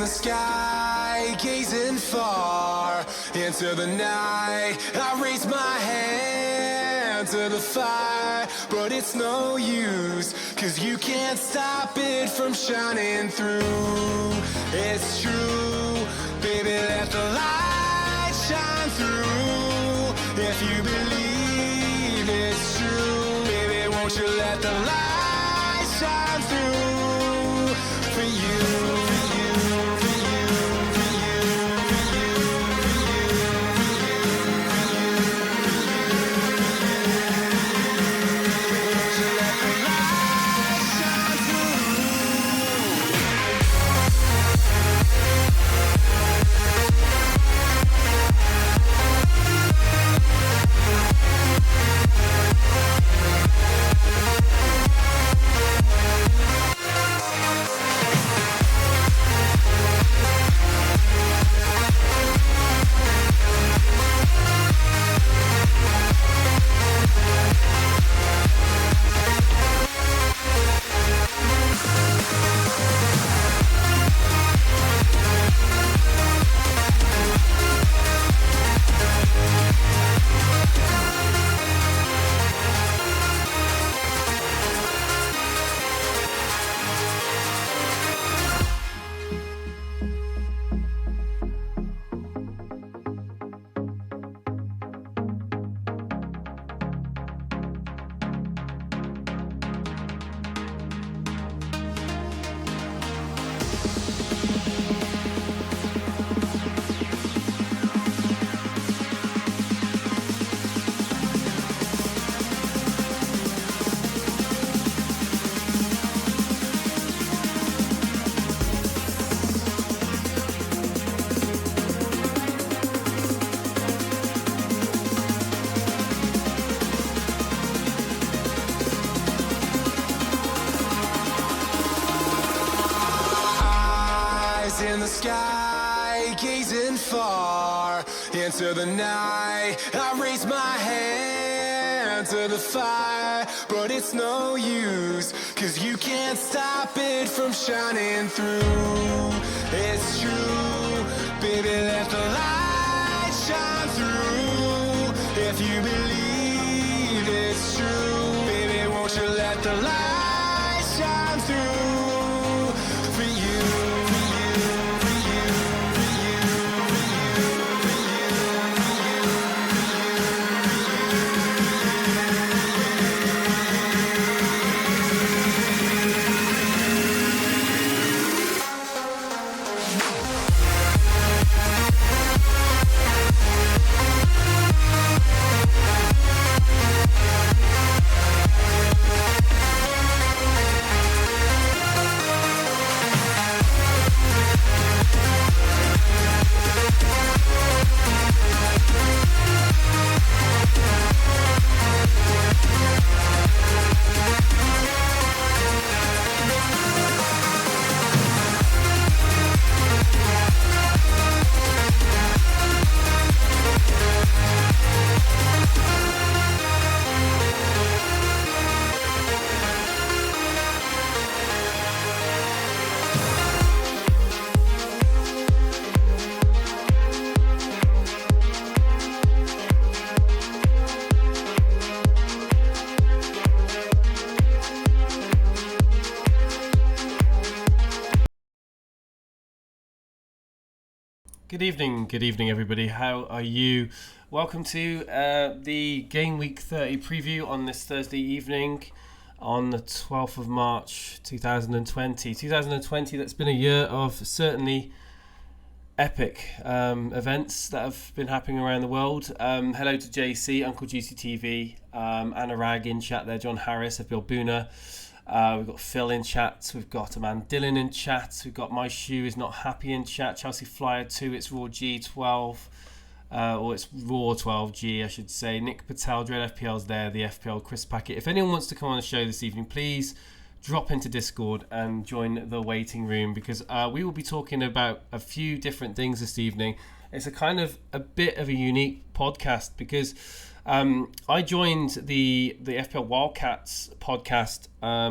the sky, gazing far into the night. I raise my hand to the fire, but it's no use, 'cause you can't stop it from shining through. It's true, baby, let the light shine through. If you believe it's true, baby, won't you let the light shine through for you. In the sky, gazing far into the night. I raise my hand to the fire, but it's no use, 'cause you can't stop it from shining through. It's true, baby, let the light shine through. If you believe it's true, baby, won't you let the light shine through for you. Good evening everybody. How are you? Welcome to the Gameweek 30 preview on this Thursday evening on the 12th of March 2020. 2020, that's been a year of certainly epic events that have been happening around the world. Hello to JC, Uncle Juicy TV, Anna Rag in chat there, John Harris, FPL Boona. We've got Phil in chat, we've got a man Dylan in chat, we've got My Shoe is Not Happy in chat, Chelsea Flyer 2, it's Raw G12, or it's Raw 12G I should say, Nick Patel, Dread FPL's there, the FPL Chris Packet. If anyone wants to come on the show this evening, please drop into Discord and join the waiting room, because we will be talking about a few different things this evening. It's a bit of a unique podcast because I joined the FPL Wildcats podcast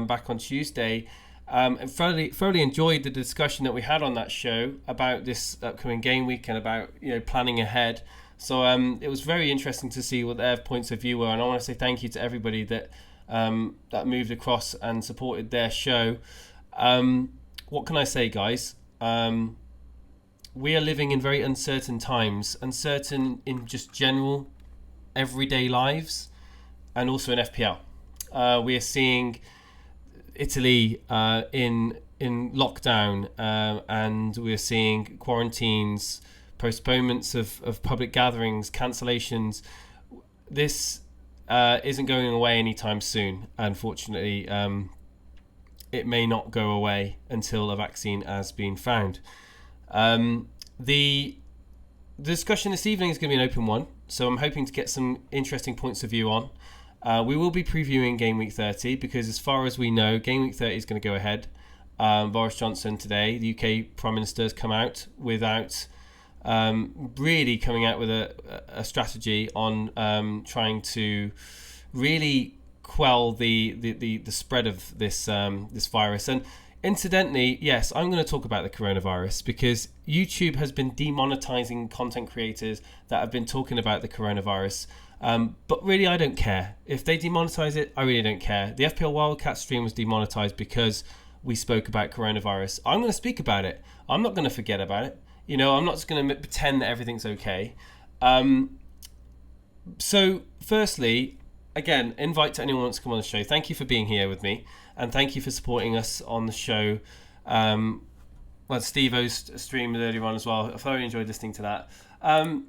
back on Tuesday, And thoroughly enjoyed the discussion that we had on that show about this upcoming game week and about planning ahead. So it was very interesting to see what their points of view were, and I want to say thank you to everybody that moved across and supported their show. What can I say, guys? We are living in very uncertain times, uncertain in just general everyday lives, and also in FPL. We are seeing Italy in lockdown, and we are seeing quarantines, postponements of public gatherings, cancellations. This isn't going away anytime soon, unfortunately. It may not go away until a vaccine has been found. The discussion this evening is going to be an open one, so I'm hoping to get some interesting points of view on. We will be previewing Gameweek 30 because, as far as we know, Gameweek 30 is going to go ahead. Boris Johnson today, the UK Prime Minister, has come out without really coming out with a strategy on trying to really quell the spread of this virus. And incidentally, yes, I'm going to talk about the coronavirus because YouTube has been demonetizing content creators that have been talking about the coronavirus. But really, I don't care. If they demonetize it, I really don't care. The FPL Wildcat stream was demonetized because we spoke about coronavirus. I'm going to speak about it. I'm not going to forget about it. I'm not just going to pretend that everything's okay. So, firstly, again, invite to anyone who wants to come on the show. Thank you for being here with me. And thank you for supporting us on the show. Steve-O's stream earlier on as well. I thoroughly enjoyed listening to that.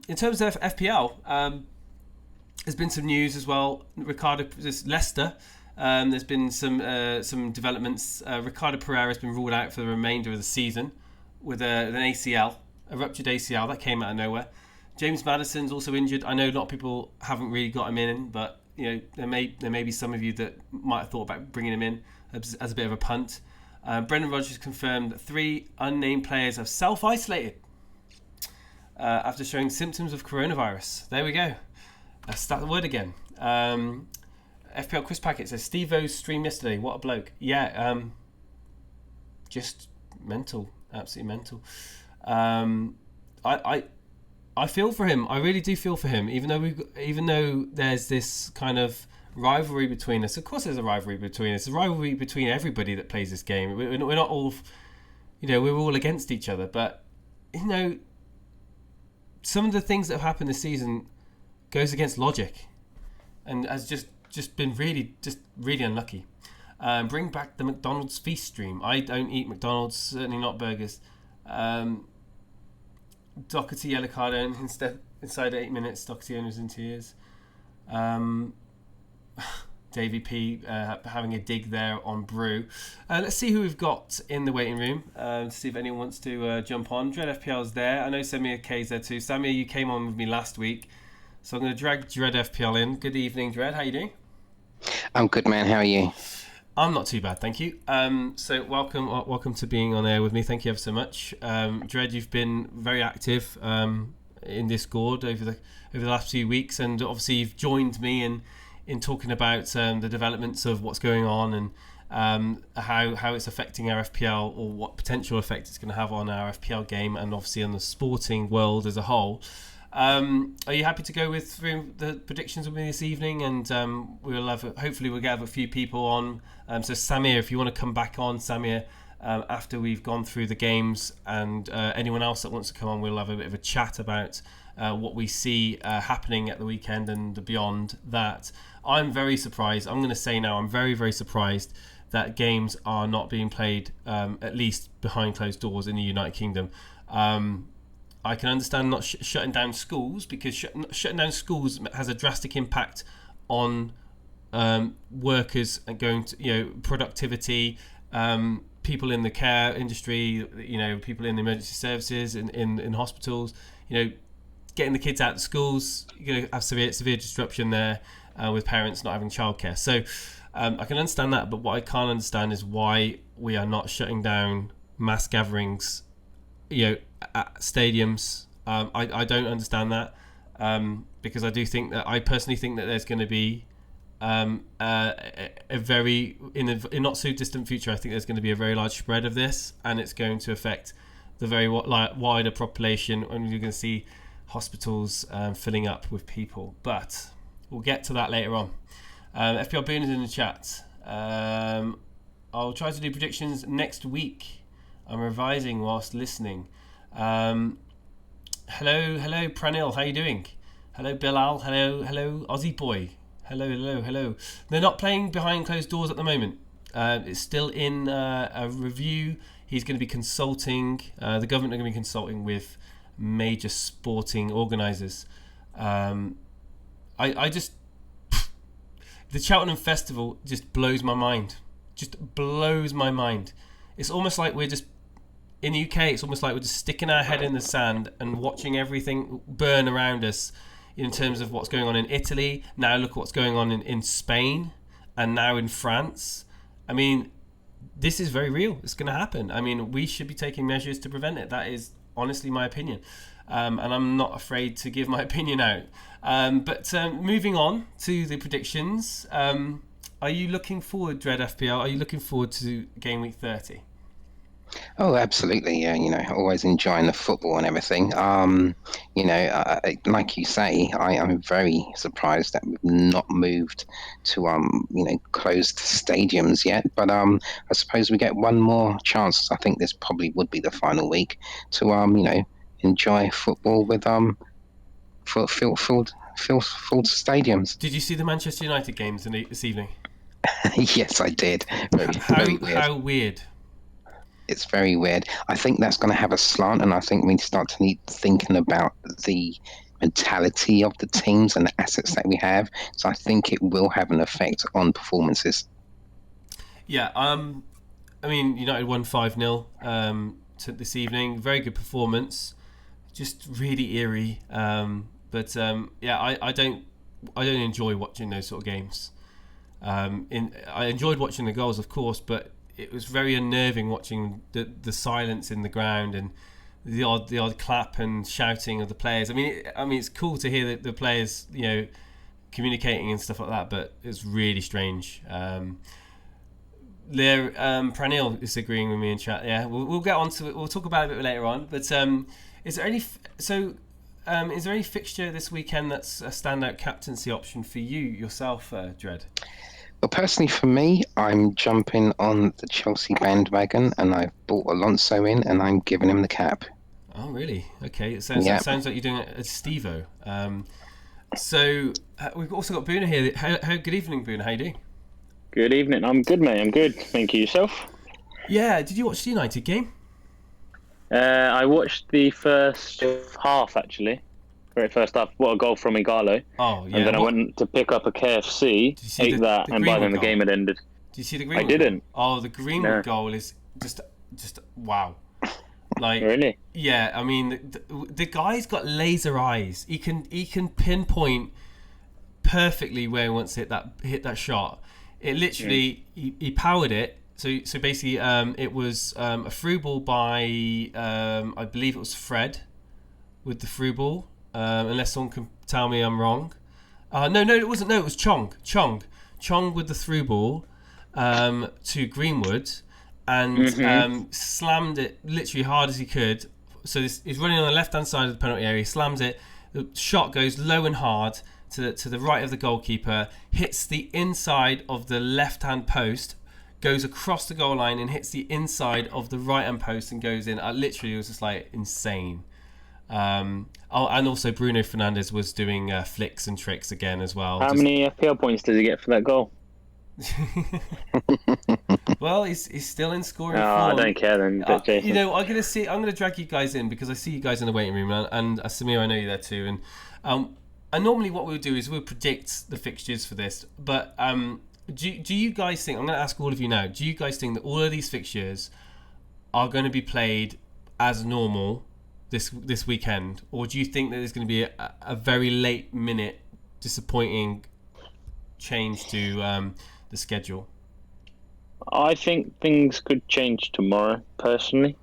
In terms of FPL, there's been some news as well. Leicester. There's been some developments. Ricardo Pereira has been ruled out for the remainder of the season with an ACL, a ruptured ACL that came out of nowhere. James Maddison's also injured. I know a lot of people haven't really got him in, but there may be some of you that might have thought about bringing him in as a bit of a punt. Brendan Rodgers confirmed that 3 unnamed players have self-isolated after showing symptoms of coronavirus. There we go. Start the word again. FPL Quiz Packet says Steve-O's stream yesterday. What a bloke. Yeah, just mental. Absolutely mental. I feel for him. I really do feel for him. Even though there's this kind of rivalry between us. Of course, there's a rivalry between us. There's a rivalry between everybody that plays this game. We're not all, we're all against each other. But some of the things that have happened this season goes against logic, and has just been really unlucky. Bring back the McDonald's feast stream. I don't eat McDonald's, certainly not burgers. Doherty yellow card inside 8 minutes. Doherty owners in tears. Davey P having a dig there on Brew. Let's see who we've got in the waiting room. To see if anyone wants to jump on. Dread FPL's there. I know Samir K's there too. Samir, you came on with me last week, so I'm going to drag Dread FPL in. Good evening, Dread. How you doing? I'm good, man. How are you? I'm not too bad, thank you. So welcome to being on air with me. Thank you ever so much. Dread, you've been very active in Discord over the last few weeks, and obviously you've joined me in talking about the developments of what's going on and how it's affecting our FPL, or what potential effect it's going to have on our FPL game, and obviously on the sporting world as a whole. Are you happy to go through the predictions with me this evening? And hopefully we'll get a few people on. So Samir, if you want to come back on, Samir, after we've gone through the games, and anyone else that wants to come on, we'll have a bit of a chat about what we see happening at the weekend and beyond that. I'm very surprised. I'm going to say now, I'm very, very surprised that games are not being played, at least behind closed doors in the United Kingdom. I can understand not shutting down schools, because shutting down schools has a drastic impact on workers and going to productivity, people in the care industry, people in the emergency services, in hospitals, getting the kids out of schools. You're going to have severe disruption there with parents not having childcare. So I can understand that, but what I can't understand is why we are not shutting down mass gatherings at stadiums. I don't understand that, because I personally think that there's going to be a very in a not so distant future, I think there's going to be a very large spread of this, and it's going to affect the very wider population, and you're going to see hospitals filling up with people. But we'll get to that later on. FPL Boone is in the chat. I'll try to do predictions next week. I'm revising whilst listening. Hello, Pranil. How you doing? Hello, Bilal. Hello, Aussie boy. Hello. They're not playing behind closed doors at the moment. It's still in a review. He's going to be consulting. The government are going to be consulting with major sporting organisers. I just the Cheltenham Festival just blows my mind. It's almost like we're just in the UK. It's almost like we're just sticking our head in the sand and watching everything burn around us. In terms of what's going on in Italy, now look what's going on in Spain, and now in France. I mean, this is very real. It's going to happen. I mean, we should be taking measures to prevent it. That is honestly my opinion. And I'm not afraid to give my opinion out. But moving on to the predictions. Are you looking forward, Dread FPL? Are you looking forward to Game Week 30? Oh, absolutely. Yeah, always enjoying the football and everything. Like you say, I'm very surprised that we've not moved to, closed stadiums yet. But I suppose we get one more chance. I think this probably would be the final week to, enjoy football with filled stadiums. Did you see the Manchester United games this evening? Yes, I did. Very weird. How weird. It's very weird. I think that's going to have a slant, and I think we start to need thinking about the mentality of the teams and the assets that we have. So I think it will have an effect on performances. Yeah, I mean, United won 5-0 this evening. Very good performance. Just really eerie. But I don't enjoy watching those sort of games. I enjoyed watching the goals, of course, but it was very unnerving watching the silence in the ground and the odd clap and shouting of the players. I mean, it's cool to hear the players, communicating and stuff like that, but it's really strange. Pranil is agreeing with me in chat. Yeah, we'll get on to it. We'll talk about it a bit later on. But is there any fixture this weekend that's a standout captaincy option for yourself, Dread? Well, personally for me, I'm jumping on the Chelsea bandwagon, and I've brought Alonso in, and I'm giving him the cap. Oh, really? Okay. It sounds like you're doing it at Steve-O. So we've also got Boona here. Good evening, Boona. How you doing? Good evening. I'm good, mate. I'm good. Thank you. Yourself? Yeah. Did you watch the United game? I watched the first half, actually. Very first half. What a goal from Igalo. Oh, yeah. And then I went to pick up a KFC, ate that, and by then the game had ended. Did you see the Greenwood I didn't. Goal? Oh, the Greenwood goal is just wow. Like, really? Yeah, I mean, the guy's got laser eyes. He can pinpoint perfectly where he wants to hit that shot. It literally he powered it. So basically, it was a through ball by I believe it was Fred with the through ball. Unless someone can tell me I'm wrong. No, it wasn't. No, it was Chong with the through ball to Greenwood, and slammed it literally hard as he could. So he's running on the left-hand side of the penalty area. He slams it. The shot goes low and hard to the right of the goalkeeper, hits the inside of the left-hand post, goes across the goal line and hits the inside of the right-hand post and goes in. Literally, it was just like insane. And also Bruno Fernandes was doing flicks and tricks again as well. How many FPL points did he get for that goal? Well, he's still in scoring form. I don't care then. I'm gonna drag you guys in because I see you guys in the waiting room, and Samir, I know you're there too. And normally what we'll do is we'll predict the fixtures for this. But do you guys think? I'm going to ask all of you now. Do you guys think that all of these fixtures are going to be played as normal this weekend, or do you think that there's going to be a very late minute disappointing change to the schedule? I think things could change tomorrow, personally.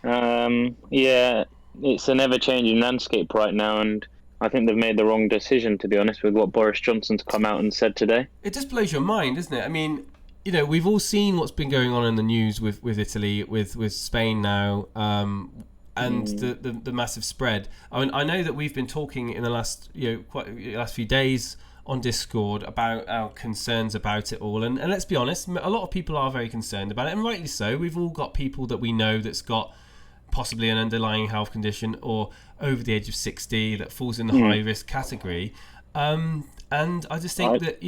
Yeah, it's an ever-changing landscape right now, and I think they've made the wrong decision, to be honest, with what Boris Johnson's come out and said today. It just blows your mind, doesn't it? I mean, we've all seen what's been going on in the news with Italy, with Spain now, and the massive spread. I mean, I know that we've been talking in the last last few days on Discord about our concerns about it all, and let's be honest, a lot of people are very concerned about it, and rightly so. We've all got people that we know that's got possibly an underlying health condition or over the age of 60 that falls in the high risk category, and I just think that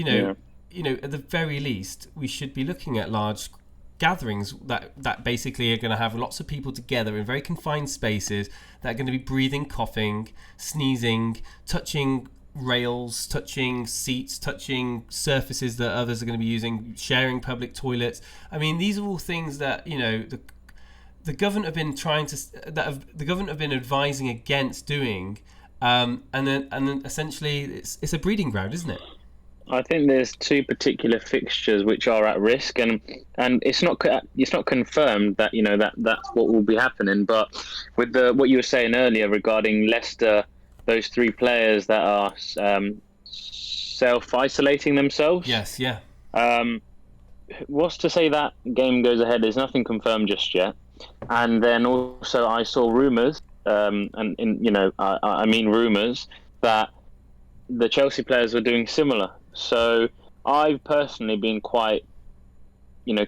at the very least we should be looking at large gatherings that basically are going to have lots of people together in very confined spaces that are going to be breathing, coughing, sneezing, touching rails, touching seats, touching surfaces that others are going to be using, sharing public toilets. I mean, these are all things that the government have been the government have been advising against doing, and then essentially it's a breeding ground, isn't it? I think there's two particular fixtures which are at risk, and it's not confirmed that that's what will be happening. But with what you were saying earlier regarding Leicester, those three players that are self-isolating themselves. Yes, yeah. What's to say that game goes ahead? There's nothing confirmed just yet. And then also I saw rumours, I mean rumours, that the Chelsea players were doing similar. So I've personally been quite,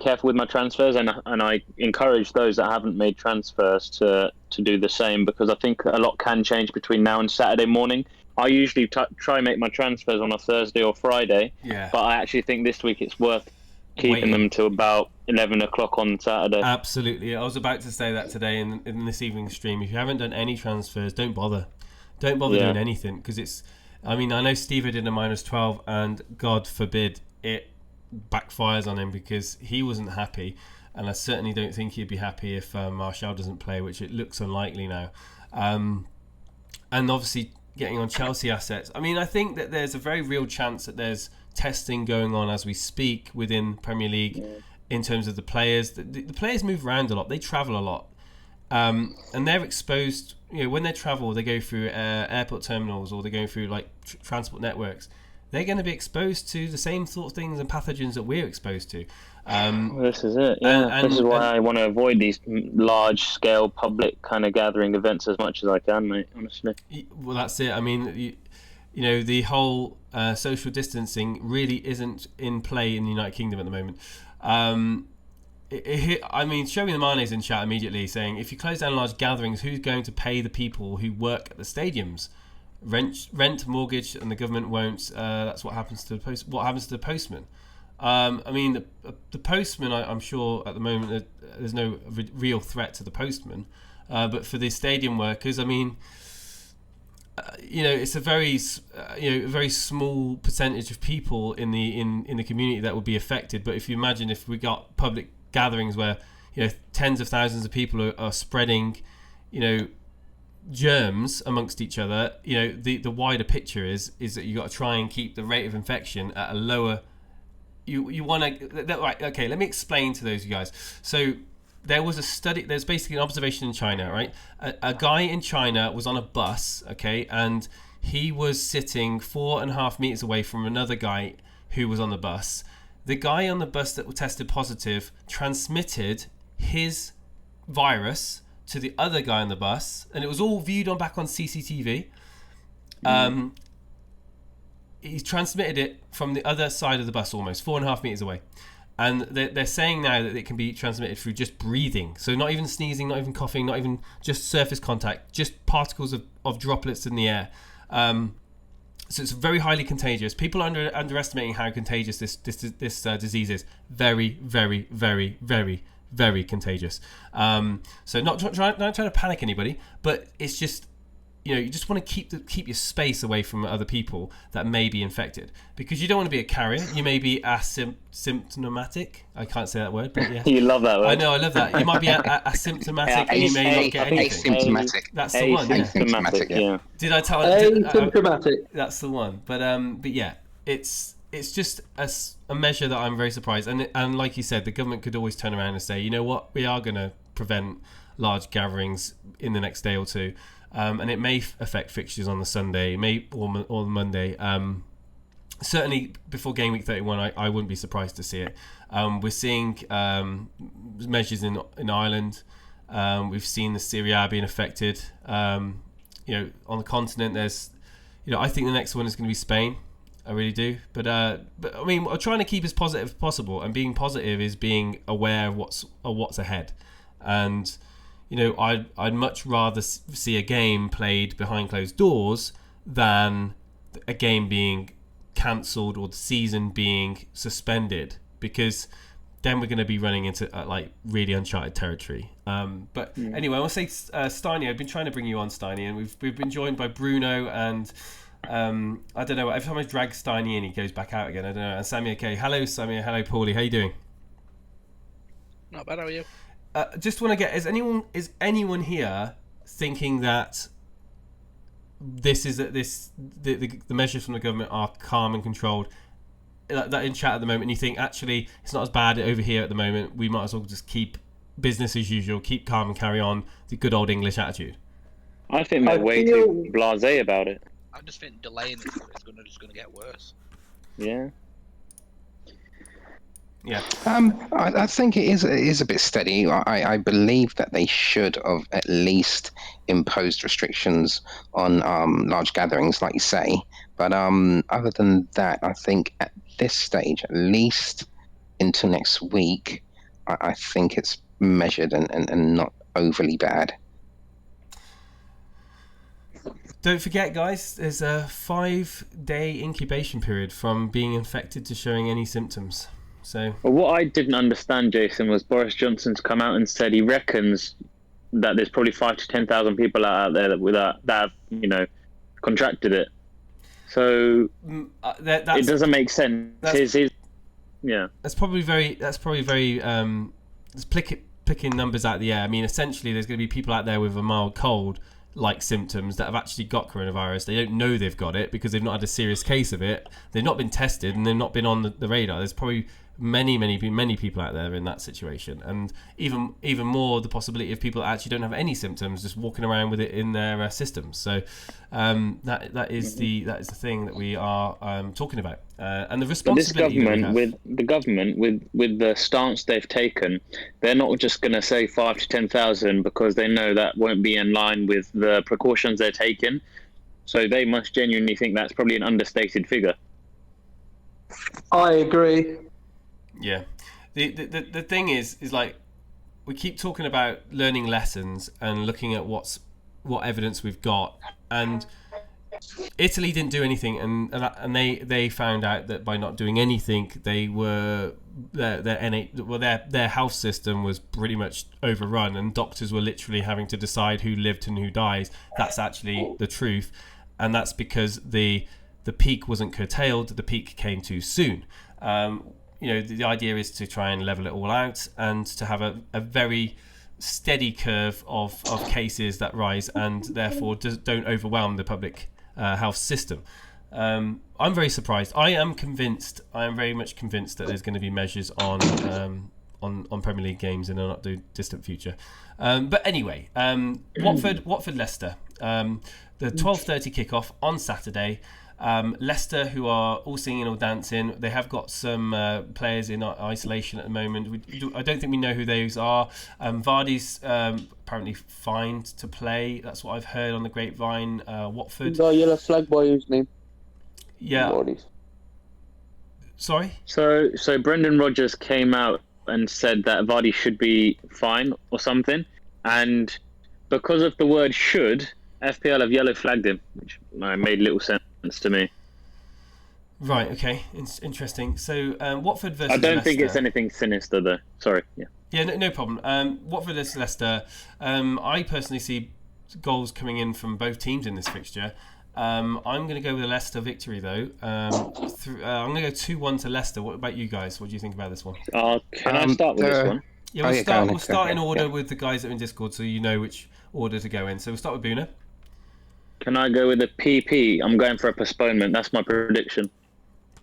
careful with my transfers, and I encourage those that haven't made transfers to do the same, because I think a lot can change between now and Saturday morning. I usually try and make my transfers on a Thursday or Friday, but I actually think this week it's worth keeping them to about 11 o'clock on Saturday. Absolutely. I was about to say that today in this evening's stream. If you haven't done any transfers, don't bother doing anything, because I know Steve did a -12, and God forbid it backfires on him, because he wasn't happy, and I certainly don't think he'd be happy if Martial doesn't play, which it looks unlikely now. And obviously getting on Chelsea assets, I think that there's a very real chance that there's testing going on as we speak within Premier League in terms of the players. The players move around a lot, they travel a lot, and they're exposed. When they travel, they go through airport terminals, or they're going through transport networks. They're going to be exposed to the same sort of things and pathogens that we're exposed to. This is it. Yeah, this is why I want to avoid these large-scale public kind of gathering events as much as I can, mate. Honestly. Well, that's it. The whole social distancing really isn't in play in the United Kingdom at the moment. Show me the Mane's in chat immediately saying, if you close down large gatherings, who's going to pay the people who work at the stadiums? Rent, mortgage, and the government won't. That's what happens to the post. What happens to the postman? The postman, I'm sure at the moment there's no real threat to the postman, but for the stadium workers, it's a very very small percentage of people in the community that will be affected. But if you imagine if we got public gatherings where tens of thousands of people are spreading germs amongst each other, the wider picture is that you got to try and keep the rate of infection at a lower. You want to right? Okay, let me explain to those of you guys. So there was a study. There's basically an observation in China, right? A guy in China was on a bus, okay, and he was sitting 4.5 meters away from another guy who was on the bus. The guy on the bus that tested positive transmitted his virus to the other guy on the bus, and it was all viewed back on CCTV. He transmitted it from the other side of the bus, almost 4.5 meters away, and they're saying now that it can be transmitted through just breathing, so not even sneezing, not even coughing, not even just surface contact, just particles of droplets in the air. So it's very highly contagious. People are underestimating how contagious this disease is. Very, very, very, very, very contagious. So not trying to panic anybody, but it's just, you just want to keep your space away from other people that may be infected, because you don't want to be a carrier. You may be asymptomatic. I can't say that word, but yeah. You love that word. I know, I love that. You might be asymptomatic, and you may not get anything. Asymptomatic. That's the one. Asymptomatic, yeah. Did I tell? Asymptomatic. That's the one. But yeah, it's just a measure that I'm very surprised. And like you said, the government could always turn around and say, you know what, we are going to prevent large gatherings in the next day or two, and it may affect fixtures on the Sunday, or the Monday. Certainly before game week 31, I wouldn't be surprised to see it. We're seeing measures in Ireland. We've seen the Serie A being affected. On the continent, there's, I think the next one is going to be Spain. I really do. But I mean, we're trying to keep as positive as possible, and being positive is being aware of what's ahead. And I'd much rather see a game played behind closed doors than a game being cancelled or the season being suspended, because then we're going to be running into really uncharted territory. Anyway, I want to say, Steiny, I've been trying to bring you on, Steiny, and we've been joined by Bruno, and I don't know, every time I drag Steiny in, he goes back out again. I don't know. And Sammy, okay. Hello, Sammy. Hello, Paulie. How you doing? Not bad. How are you? Just want to get, is anyone here thinking that the measures from the government are calm and controlled? That in chat at the moment, you think actually it's not as bad over here at the moment, we might as well just keep business as usual, keep calm and carry on the good old English attitude? I think they're way too blasé about it. I just think delaying it is just going to get worse. Yeah. Yeah. I think it is a bit steady. I believe that they should have at least imposed restrictions on large gatherings, like you say. But other than that, I think at this stage, at least into next week, I think it's measured and not overly bad. Don't forget, guys, there's a 5-day incubation period from being infected to showing any symptoms. So, well, what I didn't understand, Jason, was Boris Johnson's come out and said he reckons that there's probably 5,000 to 10,000 people out there that have contracted it. So it doesn't make sense. That's probably very just picking numbers out of the air. I mean, essentially, there's going to be people out there with a mild cold-like symptoms that have actually got coronavirus. They don't know they've got it because they've not had a serious case of it. They've not been tested and they've not been on the radar. There's probably many people out there in that situation, and even more the possibility of people that actually don't have any symptoms just walking around with it in their systems. So that is the thing that we are talking about, and the responsibility. But this government with the stance they've taken, they're not just going to say 5,000 to 10,000 because they know that won't be in line with the precautions they're taking. So they must genuinely think that's probably an understated figure. I agree. Yeah, the thing is like we keep talking about learning lessons and looking at what evidence we've got, and Italy didn't do anything, and they found out that by not doing anything, they were their health system was pretty much overrun, and doctors were literally having to decide who lived and who dies. That's actually the truth, and that's because the peak wasn't curtailed. The peak came too soon. The idea is to try and level it all out and to have a very steady curve of cases that rise, and therefore don't overwhelm the public health system. I'm very surprised. I am very much convinced that there's going to be measures on Premier League games in a not too distant future. But anyway, Watford Leicester, the 12:30 kickoff on Saturday. Leicester, who are all singing or dancing, they have got some players in isolation at the moment. I don't think we know who those are. Vardy's apparently fined to play. That's what I've heard on the grapevine. Watford. The yellow flag boy, whose name? Yeah. Vardy's. Sorry? So Brendan Rodgers came out and said that Vardy should be fine or something, and because of the word should, FPL have yellow flagged him, which made little sense to me. Right, okay. It's interesting. So Watford versus I don't Leicester. think it's anything sinister though. Sorry. Yeah. Yeah, no problem. Watford versus Leicester. I personally see goals coming in from both teams in this fixture. I'm going to go with a Leicester victory though. I'm going to go 2-1 to Leicester. What about you guys? What do you think about this one? Can I start with this one? Yeah, we'll start in order with the guys that are in Discord, so you know which order to go in. So we'll start with Boona. Can I go with a PP? I'm going for a postponement. That's my prediction.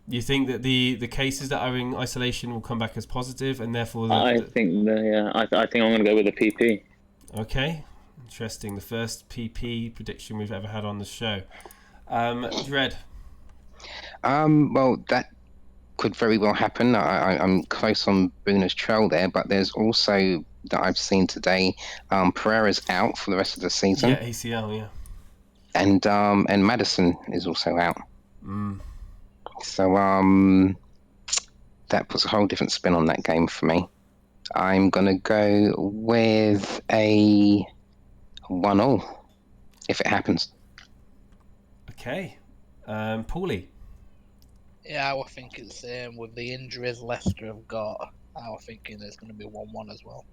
You think that the cases that are in isolation will come back as positive, and therefore... I think I'm going to go with a PP. Okay, interesting. The first PP prediction we've ever had on the show. Dread. Well, that could very well happen. I'm close on Bruno's trail there, but there's also that I've seen today. Pereira's out for the rest of the season. Yeah, ACL. Yeah. And Maddison is also out. So that puts a whole different spin on that game for me. I'm gonna go with a 1-1 if it happens. Okay, Paulie. Yeah, I was thinking the same. With the injuries Leicester have got, I was thinking there's going to be 1-1 as well.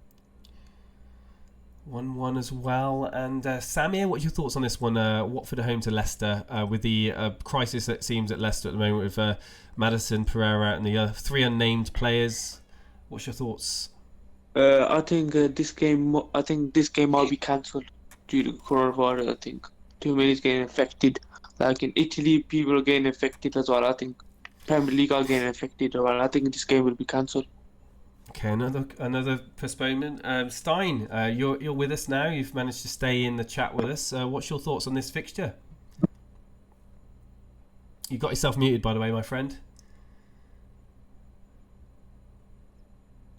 1-1 as well. And Samir, what's your thoughts on this one? Watford at home to Leicester with the crisis that seems at Leicester at the moment with Maddison, Pereira and the 3 unnamed players. What's your thoughts? I think this game might be cancelled due to coronavirus. I think too many is getting affected. Like in Italy, people are getting affected as well. I think Premier League are getting affected as well. I think this game will be cancelled. Okay, another postponement. Stein, you're with us now. You've managed to stay in the chat with us. What's your thoughts on this fixture? You got yourself muted, by the way, my friend.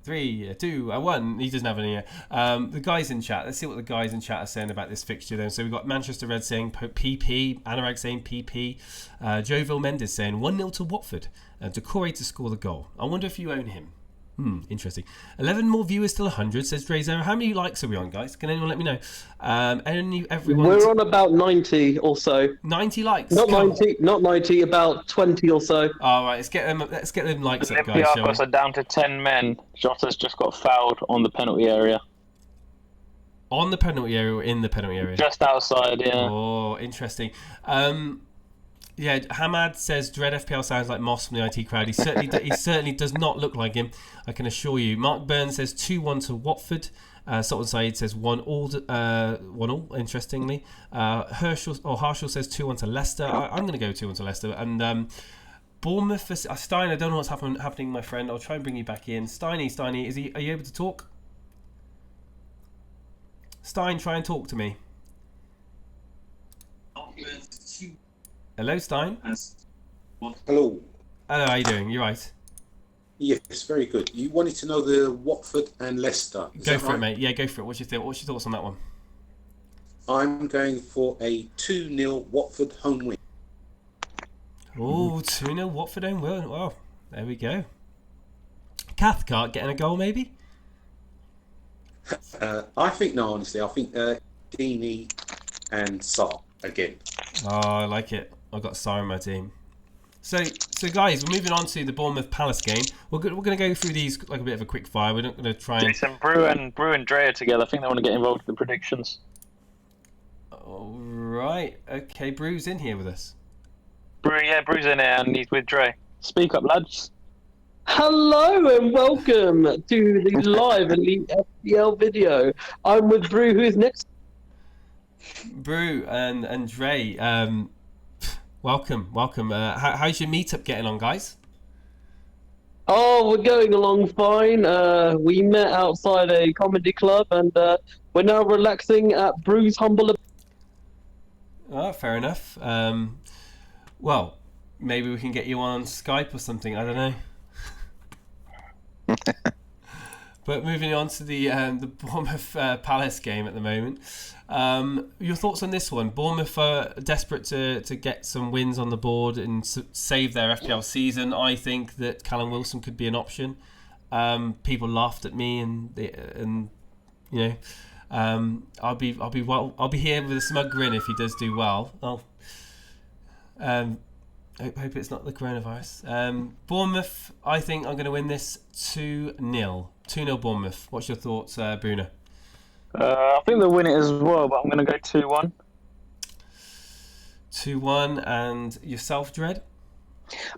3, 2, 1. He doesn't have any. The guys in chat. Let's see what the guys in chat are saying about this fixture. Then, so we've got Manchester Red saying PP, Anurag saying PP, Jovel Mendes saying 1-0 to Watford, Decore to score the goal. I wonder if you own him. Interesting. 11 more viewers, still 100, says Drezer. How many likes are we on, guys? Can anyone let me know? Everyone. We're on about 90 or so. 90 likes. Not 90, about 20 or so. All right, let's get them likes up, guys. Olympiacos are down to 10 men. Jota's just got fouled on the penalty area. On the penalty area or in the penalty area? Just outside, yeah. Oh, interesting. Yeah, Hamad says Dread FPL sounds like Moss from the IT crowd. He certainly does not look like him, I can assure you. Mark Burns says 2-1 to Watford. Sultan Saeed says 1-1, interestingly. Harshal says 2-1 to Leicester. I'm going to go 2-1 to Leicester. And Bournemouth, Stein, I don't know what's happening, my friend. I'll try and bring you back in. Steiny, are you able to talk? Stein, try and talk to me. Hello, Stein. Hello. Hello, how you doing? You right? Yes, very good. You wanted to know the Watford and Leicester. Go for it, mate. Yeah, go for it. What's your thoughts on that one? I'm going for a 2-0 Watford home win. Oh, 2-0 Watford home win. Well, there we go. Cathcart getting a goal, maybe? I think Deeney and Sarr again. Oh, I like it. I've got Sarr in my team. So guys, we're moving on to the Bournemouth Palace game. We're going to go through these like a bit of a quick fire. We're not going to try and... Jason, Brew and Dre are together. I think they want to get involved in the predictions. All right. Okay, Brew's in here with us. Brew's in here and he's with Dre. Speak up, lads. Hello and welcome to the live Elite FPL video. I'm with Brew, who is next. Brew and Dre, welcome. How's your meetup getting on, guys? Oh, we're going along fine. We met outside a comedy club and we're now relaxing at Brew's humble. Oh, fair enough. Well, maybe we can get you on Skype or something. I don't know. But moving on to the Bournemouth Palace game at the moment. Your thoughts on this one? Bournemouth are desperate to get some wins on the board and save their FPL season. I think that Callum Wilson could be an option. People laughed at me, and you know, I'll be here with a smug grin if he does do well. I hope it's not the coronavirus. Bournemouth, I think I'm going to win this 2-0. 2-0 Bournemouth. What's your thoughts, Bruno? I think they'll win it as well, but I'm going to go 2-1. 2-1, and yourself, Dread?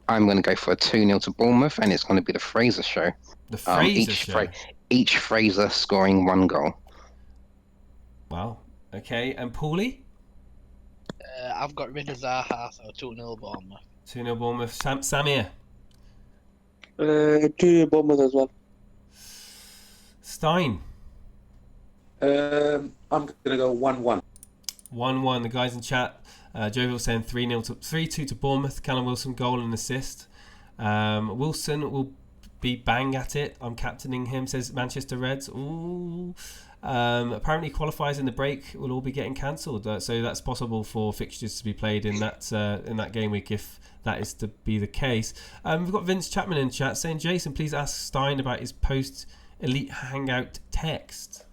I'm going to go for a 2-0 to Bournemouth, and it's going to be the Fraser show. The Fraser show? Each Fraser scoring 1 goal. Wow. Okay, and Paulie? I've got rid of Zaha, so 2-0 Bournemouth. 2-0 Bournemouth. Samir? 2 Bournemouth as well. Stein? I'm going to go 1-1. 1-1. The guys in chat, Jovial saying 3-2 to Bournemouth. Callum Wilson goal and assist. Wilson will be bang at it. I'm captaining him, says Manchester Reds. Ooh. Apparently qualifiers in the break will all be getting cancelled, so that's possible for fixtures to be played in that game week if that is to be the case. We've got Vince Chapman in chat saying, Jason, please ask Stein about his post Elite Hangout text.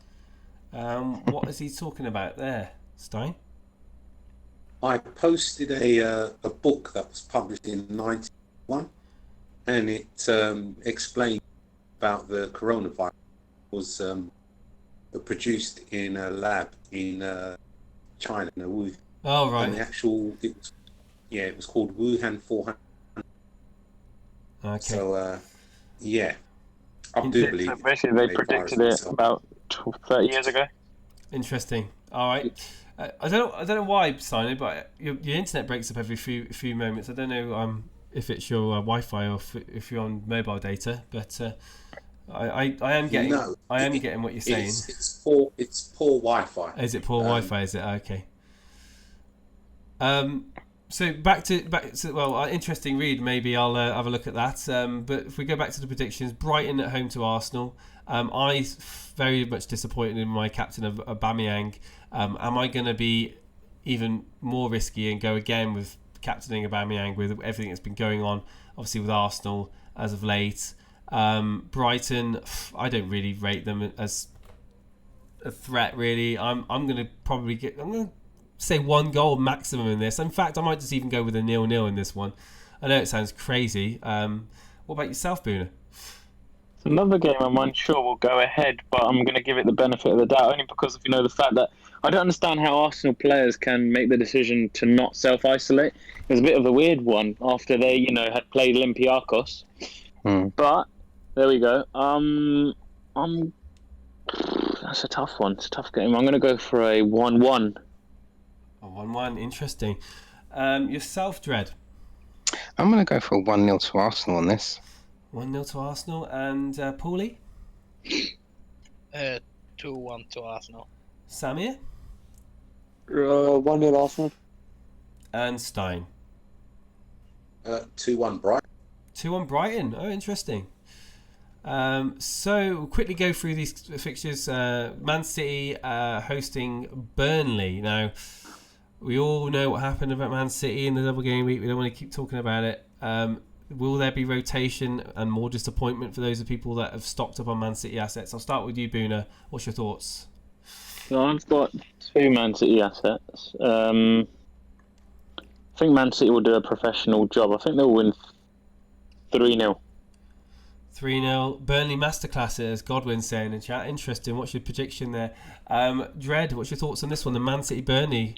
What is he talking about there, Stein? I posted a book that was published in 1991, and it explained about the coronavirus. It was produced in a lab in China, Wuhan. Oh, right. And it was called Wuhan 400. Okay. So, I do believe. So basically, they predicted it about 30 years ago. Interesting. All right. I don't know why, Simon, but your internet breaks up every few moments. I don't know if it's your Wi-Fi or if you're on mobile data, but I am getting what you're saying. It's poor Wi-Fi. Is it poor Wi-Fi? Is it okay? So back to interesting read. Maybe I'll have a look at that. But if we go back to the predictions, Brighton at home to Arsenal. I very much disappointed in my captain of Aubameyang. Am I going to be even more risky and go again with captaining Aubameyang with everything that's been going on, obviously with Arsenal as of late? Brighton, I don't really rate them as a threat. Really, I'm going to say 1 goal maximum in this. In fact, I might just even go with a 0-0 in this one. I know it sounds crazy. What about yourself, Boona? Another game I'm unsure will go ahead, but I'm going to give it the benefit of the doubt only because of the fact that I don't understand how Arsenal players can make the decision to not self-isolate. It's a bit of a weird one after they had played Olympiacos. But there we go. That's a tough one. It's a tough game. I'm going to go for a 1-1. A 1-1, interesting. Yourself, Dread? I'm going to go for a 1-0 to Arsenal on this. 1-0 to Arsenal. And Paulie? 2-1 to Arsenal. Samir? 1-0 Arsenal. And Stein? 2-1 Brighton. 2-1 Brighton. Oh, interesting. So we'll quickly go through these fixtures. Man City hosting Burnley. Now, we all know what happened about Man City in the double game week. We don't want to keep talking about it. Will there be rotation and more disappointment for those of people that have stocked up on Man City assets? I'll start with you, Boona. What's your thoughts? So I've got 2 Man City assets. I think Man City will do a professional job. I think they'll win 3-0. 3-0. Burnley masterclass, as Godwin's saying in chat. Interesting. What's your prediction there? Dread, what's your thoughts on this one? The Man City Burnley.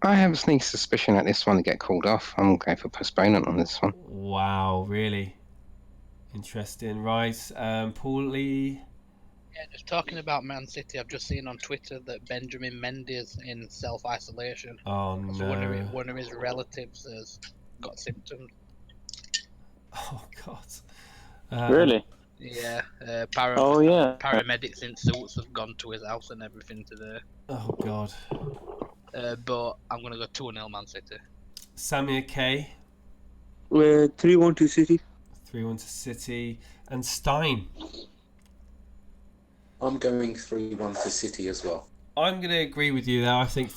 I have a sneaky suspicion that this one will get called off. I'm going for postponement on this one. Wow, really? Interesting. Right. Paulie. Yeah, just talking about Man City, I've just seen on Twitter that Benjamin Mendy is in self-isolation. Oh, no. One of his relatives has got symptoms. Oh, God. Really? Yeah. Paramedics in suits have gone to his house and everything today. Oh, God. But I'm going to go 2-0 Man City. Samir K. 3-1 to City. 3-1 to City. And Stein. I'm going 3-1 to City as well. I'm going to agree with you there. I think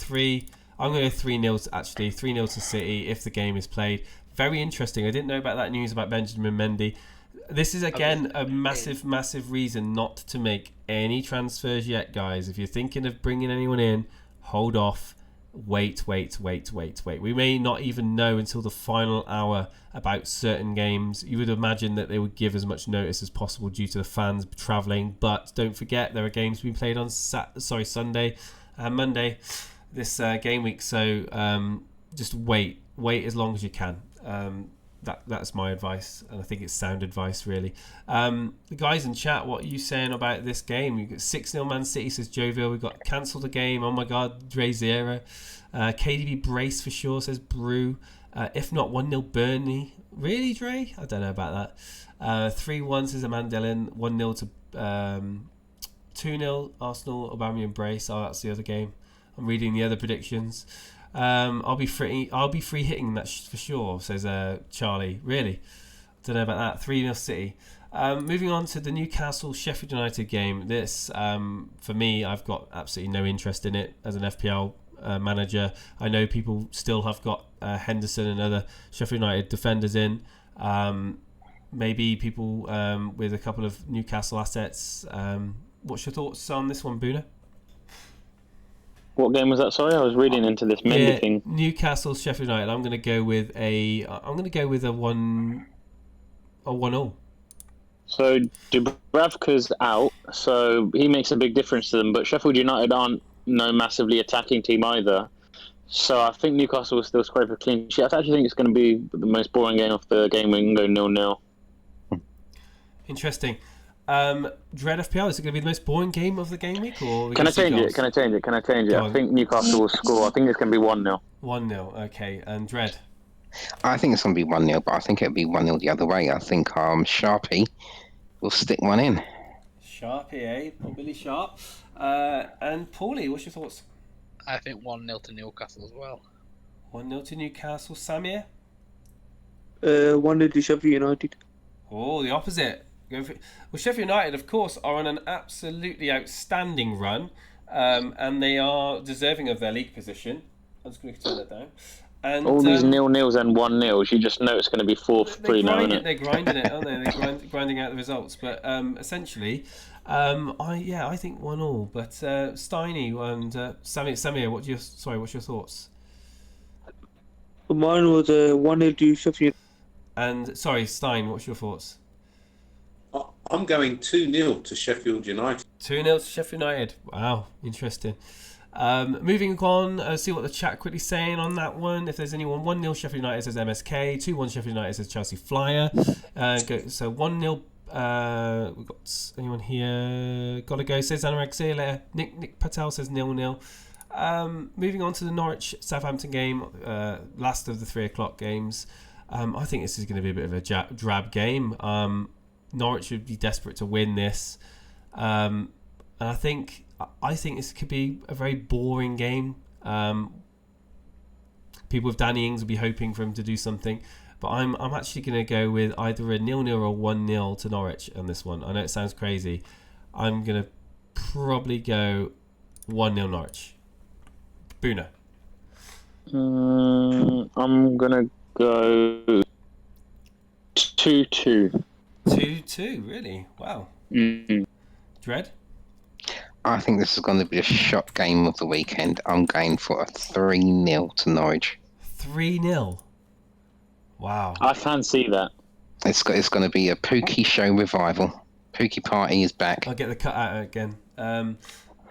I'm going to go 3-0 actually. 3-0 to City if the game is played. Very interesting. I didn't know about that news about Benjamin Mendy. This is, again, a massive reason not to make any transfers yet, guys. If you're thinking of bringing anyone in, hold off. Wait. We may not even know until the final hour about certain games. You would imagine that they would give as much notice as possible due to the fans travelling. But don't forget, there are games being played on Sunday and Monday this game week. So just wait as long as you can. That's my advice, and I think it's sound advice, really. The guys in chat, what are you saying about this game? You've got 6-0 Man City, says Jovial. We've got cancelled the game. Oh my God, Dre Zera. KDB brace for sure, says Brew. If not, 1-0 Burnley. Really, Dre? I don't know about that. 3-1 says Amandellin. 1-0 to 2-0 Arsenal, Aubameyang brace. Oh, that's the other game. I'm reading the other predictions. I'll be free hitting that for sure, says Charlie. Really? Don't know about that. 3-0 City. Moving on to the Newcastle Sheffield United game. This, for me, I've got absolutely no interest in it as an FPL manager. I know people still have got Henderson and other Sheffield United defenders in. Maybe people with a couple of Newcastle assets. What's your thoughts on this one, Boona? What game was that? Sorry, I was reading into this Mendy thing. Newcastle Sheffield United. I'm going to go with a 1-0. So Dubravka's out, so he makes a big difference to them. But Sheffield United aren't no massively attacking team either. So I think Newcastle will still scrape a clean sheet. I actually think it's going to be the most boring game of the game. We can go 0-0. Interesting. Dread FPL, is it going to be the most boring game of the game week? Or Can I change it? I think Newcastle will score. I think it's going to be 1-0. 1-0, okay. And Dread? I think it's going to be 1-0, but I think it'll be 1-0 the other way. I think Sharpie will stick one in. Sharpie, eh? Billy Sharp. And Paulie, what's your thoughts? I think 1-0 to Newcastle as well. 1-0 to Newcastle. Samir? 1-0 to Sheffield United. Oh, the opposite. Well, Sheffield United, of course, are on an absolutely outstanding run, and they are deserving of their league position. I'm just going to turn that down. And, all these 0-0s and 1-0s, you just know it's going to be 4-3 now, isn't it? They're grinding it, aren't they? They're grinding out the results. But essentially, I think 1-1. But Steiny and Samir, what's your thoughts? Mine was 1-0 to Sheffield. And sorry, Stein, what's your thoughts? I'm going 2-0 to Sheffield United. 2-0 to Sheffield United. Wow, interesting. Moving on, see what the chat quickly saying on that one. If there's anyone, 1-0 Sheffield United says MSK, 2-1 Sheffield United says Chelsea Flyer. So 1-0. We've got anyone here? Gotta go says Anurag Zia. Nick Patel says 0-0. Moving on to the Norwich Southampton game, last of the 3:00 games. I think this is going to be a bit of a drab game. Norwich should be desperate to win this, and I think this could be a very boring game. People with Danny Ings will be hoping for him to do something, but I'm actually going to go with either a 0-0 or 1-0 to Norwich on this one. I know it sounds crazy. I'm going to probably go 1-0 Norwich. Boona. I'm going to go 2-2. 2-2, really? Wow. Dread? I think this is going to be a shock game of the weekend. I'm going for a 3-0 to Norwich. 3-0? Wow. I fancy that. It's going to be a Pookie show revival. Pookie Party is back. I'll get the cut out again.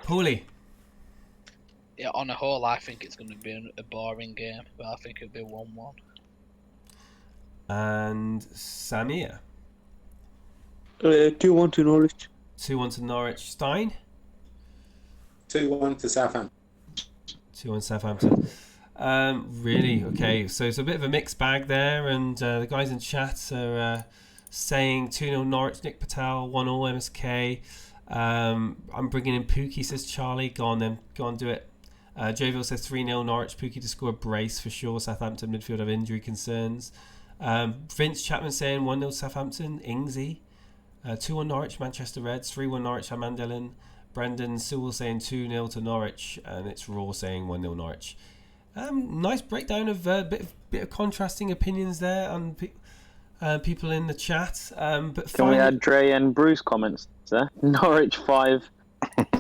Paulie? Yeah, on a whole, I think it's going to be a boring game, but I think it'll be 1-1. And Samir? 2-1 to Norwich. 2-1 to Norwich. Stein? 2-1 to Southampton. 2-1 Southampton. Really? Okay, so it's a bit of a mixed bag there, and the guys in chat are saying 2-0 Norwich, Nick Patel, 1-0 MSK. I'm bringing in Pookie, says Charlie. Go on then. Go on, do it. Jovial says 3-0 Norwich, Pookie to score a brace for sure. Southampton midfield have injury concerns. Vince Chapman saying 1-0 Southampton, Ingsy. 2-1 Norwich, Manchester Reds. 3-1 Norwich, Amandelen. Brendan Sewell saying 2-0 to Norwich, and it's Raw saying 1-0 Norwich. Nice breakdown of bit of contrasting opinions there on people in the chat. But Can we add Dre and Bruce comments there? Norwich 5,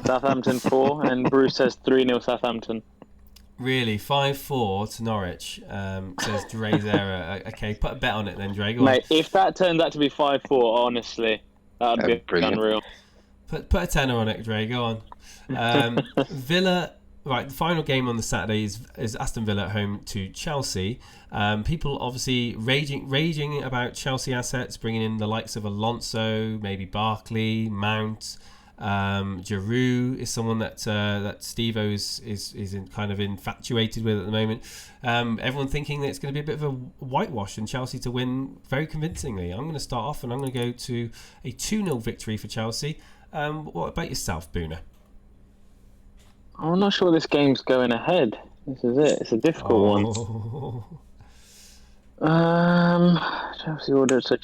Southampton 4, and Bruce says 3-0 Southampton. Really, 5-4 to Norwich, says Dre there. Okay, put a bet on it then, Dre. Go Mate, if that turned out to be 5-4, honestly, that would be brilliant. unreal. Put a tenner on it, Dre. Go on. Villa. Right, the final game on the Saturday is Aston Villa at home to Chelsea. People obviously raging about Chelsea assets, bringing in the likes of Alonso, maybe Barkley, Mount. Giroud is someone that Steve-O is kind of infatuated with at the moment. Everyone thinking that it's going to be a bit of a whitewash and Chelsea to win very convincingly. I'm going to start off and I'm going to go to a 2-0 victory for Chelsea. What about yourself, Boona? I'm not sure this game's going ahead. This is it. It's a difficult one.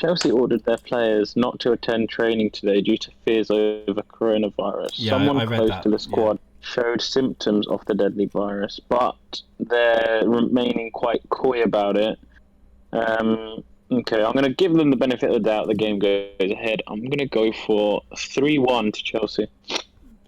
Chelsea ordered their players not to attend training today due to fears over coronavirus. Yeah, Someone I read close that. to the squad showed symptoms of the deadly virus, but they're remaining quite coy about it. Okay, I'm going to give them the benefit of the doubt. The game goes ahead. I'm going to go for 3-1 to Chelsea.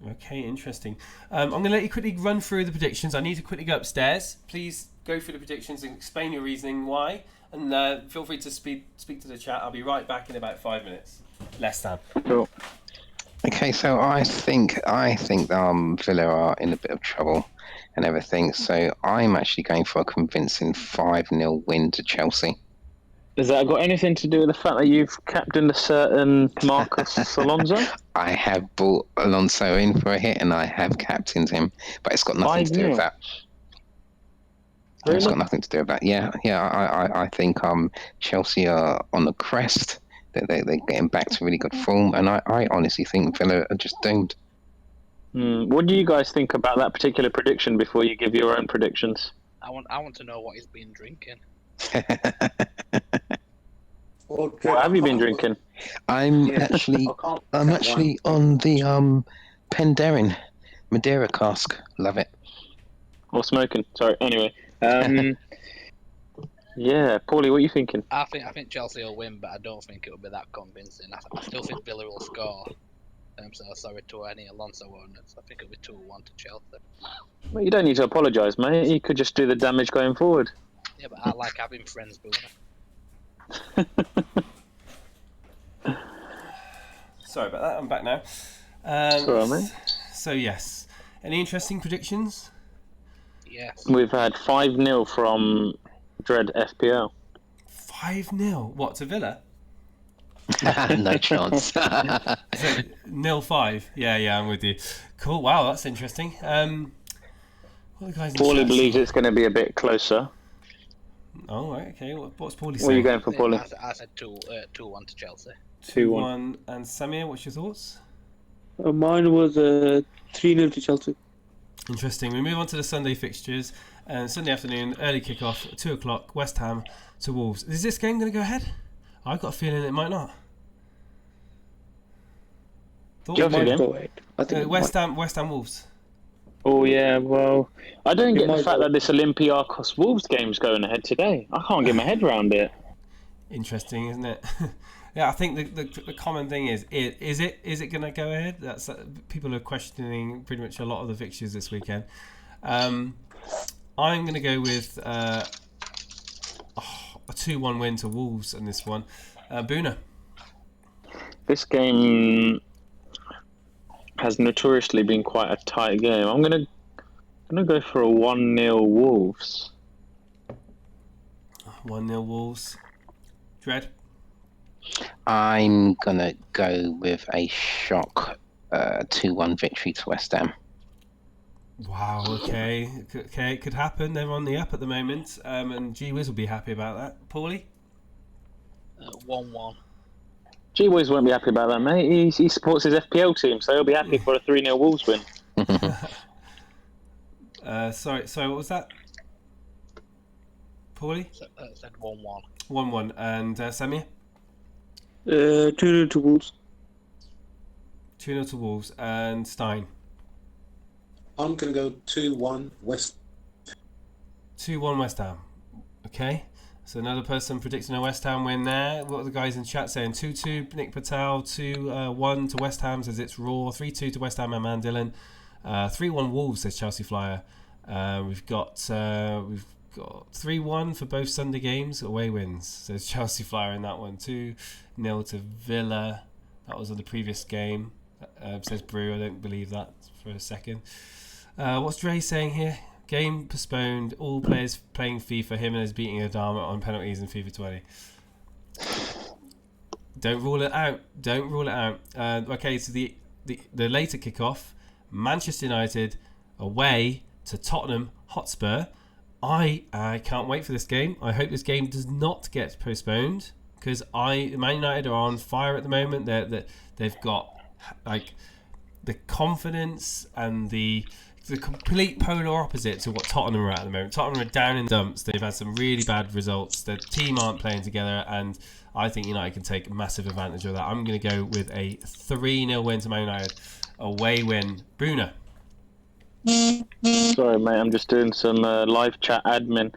Okay, interesting. I'm going to let you quickly run through the predictions. I need to quickly go upstairs. Please go through the predictions and explain your reasoning why. And feel free to speak to the chat. I'll be right back in about 5 minutes. Less than. Cool. Okay, so I think Villa are in a bit of trouble and everything. So I'm actually going for a convincing 5-0 win to Chelsea. Has that got anything to do with the fact that you've captained a certain Marcus Alonso? I have brought Alonso in for a hit and I have captained him, but it's got nothing to do with that. Really? It's got nothing to do with that. Yeah. I think Chelsea are on the crest. They're getting back to really good form, and I honestly think Villa are just doomed. What do you guys think about that particular prediction before you give your own predictions? I want to know what he's been drinking. What have you been drinking? I'm actually on the Penderyn Madeira cask. Love it. Or smoking? Sorry. Anyway, yeah, Paulie, what are you thinking? I think Chelsea will win, but I don't think it will be that convincing. I still think Villa will score. I'm so sorry to any Alonso owners. I think it'll be 2-1 to Chelsea. Well, you don't need to apologise, mate. You could just do the damage going forward. Yeah, but I like having friends, Boona. Sorry about that. I'm back now. Sorry, mate. So yes, any interesting predictions? Yes. We've had 5-0 from Dread FPL. 5-0? What, to Villa? No chance. 0-5. Yeah, I'm with you. Cool. Wow, that's interesting. What are the guys in Paulie chat believes saying? it's going to be a bit closer. Oh, right, okay. What's Paulie saying? What are you going for, Paulie? I said 2-1 to Chelsea. 2-1. And Samir, what's your thoughts? Mine was 3-0 to Chelsea. Interesting. We move on to the Sunday fixtures. Sunday afternoon, early kick-off, 2 o'clock, West Ham to Wolves. Is this game going to go ahead? I've got a feeling it might not. West Ham Wolves. Oh yeah, well, I don't get the fact that this Olympiacos Wolves game's going ahead today. I can't get my head around it. Interesting, isn't it? Yeah, I think the common thing is it going to go ahead? That's people are questioning pretty much a lot of the fixtures this weekend. I'm going to go with a 2-1 win to Wolves in this one. Boona. This game has notoriously been quite a tight game. I'm gonna go for a 1-0 Wolves. 1-0 Wolves. Dread. I'm gonna go with a shock 2-1 victory to West Ham. Wow. Okay. It could happen. They're on the up at the moment, and G-Wiz will be happy about that. Paulie. 1-1. G-Wiz won't be happy about that, mate. He supports his FPL team, so he'll be happy for a 3-0 Wolves win. Sorry, what was that? Paulie? Said 1-1. 1-1. And Samir? 2-0 to Wolves. 2-0 to Wolves. And Stein? I'm going to go 2-1 West. 2-1 West Ham. Okay. So another person predicting a West Ham win there. What are the guys in chat saying? 2-2 Nick Patel, 2-1 to West Ham says it's raw, 3-2 to West Ham and Man Dillon. 3-1 Wolves says Chelsea Flyer. We've got 3-1 for both Sunday games, away wins, says Chelsea Flyer in that one. 2-0 to Villa. That was on the previous game. Says Brew, I don't believe that for a second. What's Dre saying here? Game postponed. All players playing FIFA. Jimenez beating Adama on penalties in FIFA 20. Don't rule it out. Okay, so the later kickoff, Manchester United away to Tottenham Hotspur. I can't wait for this game. I hope this game does not get postponed because Man United are on fire at the moment. They've got like the confidence and the complete polar opposite to what Tottenham are at the moment. Tottenham are down in dumps. They've had some really bad results. Their team aren't playing together, and I think United can take massive advantage of that. I'm going to go with a 3-0 win to Man United. Away win. Bruno. Sorry, mate. I'm just doing some live chat admin.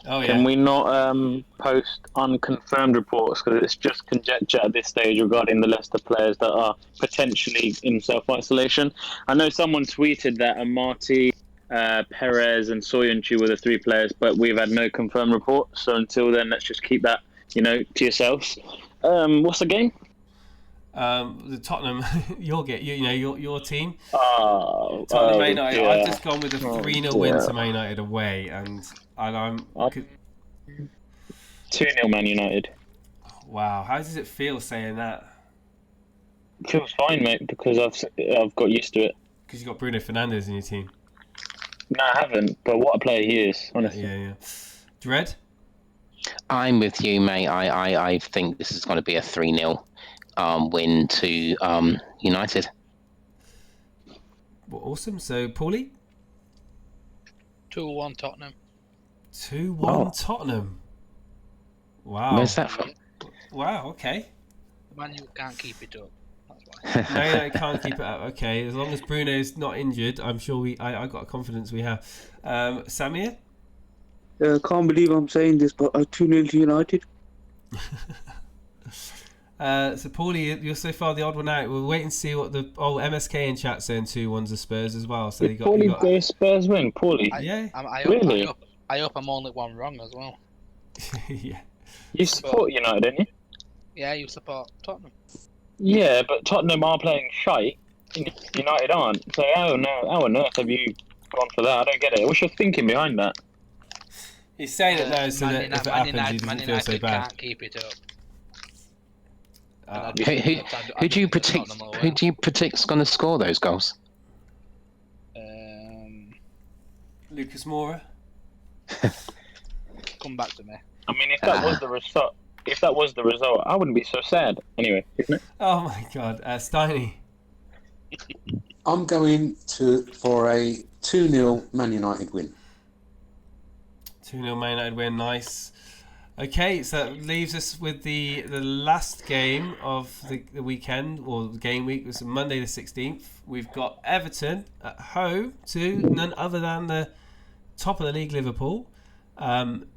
Oh, yeah. Can we not post unconfirmed reports, because it's just conjecture at this stage regarding the Leicester players that are potentially in self-isolation? I know someone tweeted that Amati, Perez and Soyuncu were the 3 players, but we've had no confirmed reports. So until then, let's just keep that, to yourselves. What's the game? The Tottenham, your team. Tottenham Man United. I've just gone with a 3-0 win to Man United away, and I'm 2-0 Man United. Wow, how does it feel saying that? It feels fine, mate, because I've got used to it. Because you've got Bruno Fernandes in your team. No, I haven't, but what a player he is, honestly. Yeah. Dread? I'm with you, mate. I think this is going to be a 3-0 win to United. Well, awesome. So, Paulie? 2-1 Tottenham. 2-1 Tottenham. Wow. Where's that from? Wow, okay. Man U can't keep it up. That's why. No, I can't keep it up. Okay, as long as Bruno's not injured, I'm sure I got confidence we have. Samir? Can't believe I'm saying this, but 2-0 to United. So Paulie, you're so far the odd one out. We'll wait and see what the MSK in chat saying 2-1 to Spurs as well. So Did Paulie go Spurs win? Paulie? I hope I'm only one wrong as well. Yeah. You support United, didn't you? Yeah, you support Tottenham. Yeah, but Tottenham are playing shite. United aren't. So how on earth have you gone for that? I don't get it. What's your thinking behind that? He's saying it now so that if it happens, he doesn't feel so bad. Can't keep it up. Who do you predict's going to score those goals? Lucas Moura. Come back to me. I mean, if that was the result, I wouldn't be so sad. Anyway, isn't it? Oh my God, Steiny. I'm going for a 2-0 Man United win. 2-0 Man United win, nice. Okay, so that leaves us with the last game of the weekend, or the game week. It was Monday the 16th. We've got Everton at home to none other than the top of the league, Liverpool.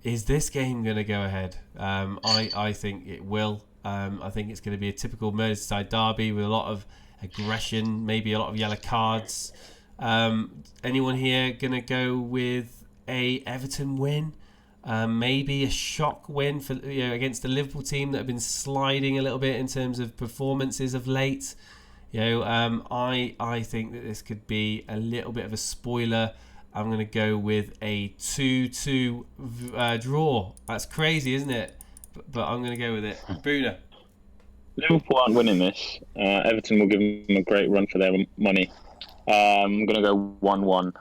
Is this game going to go ahead? I think it will. I think it's going to be a typical Merseyside derby with a lot of aggression, maybe a lot of yellow cards. Anyone here going to go with a Everton win? Maybe a shock win for against the Liverpool team that have been sliding a little bit in terms of performances of late. I think that this could be a little bit of a spoiler. I'm going to go with a 2-2 draw. That's crazy, isn't it? But I'm going to go with it. Bruno. Liverpool aren't winning this. Everton will give them a great run for their money. I'm going to go 1-1.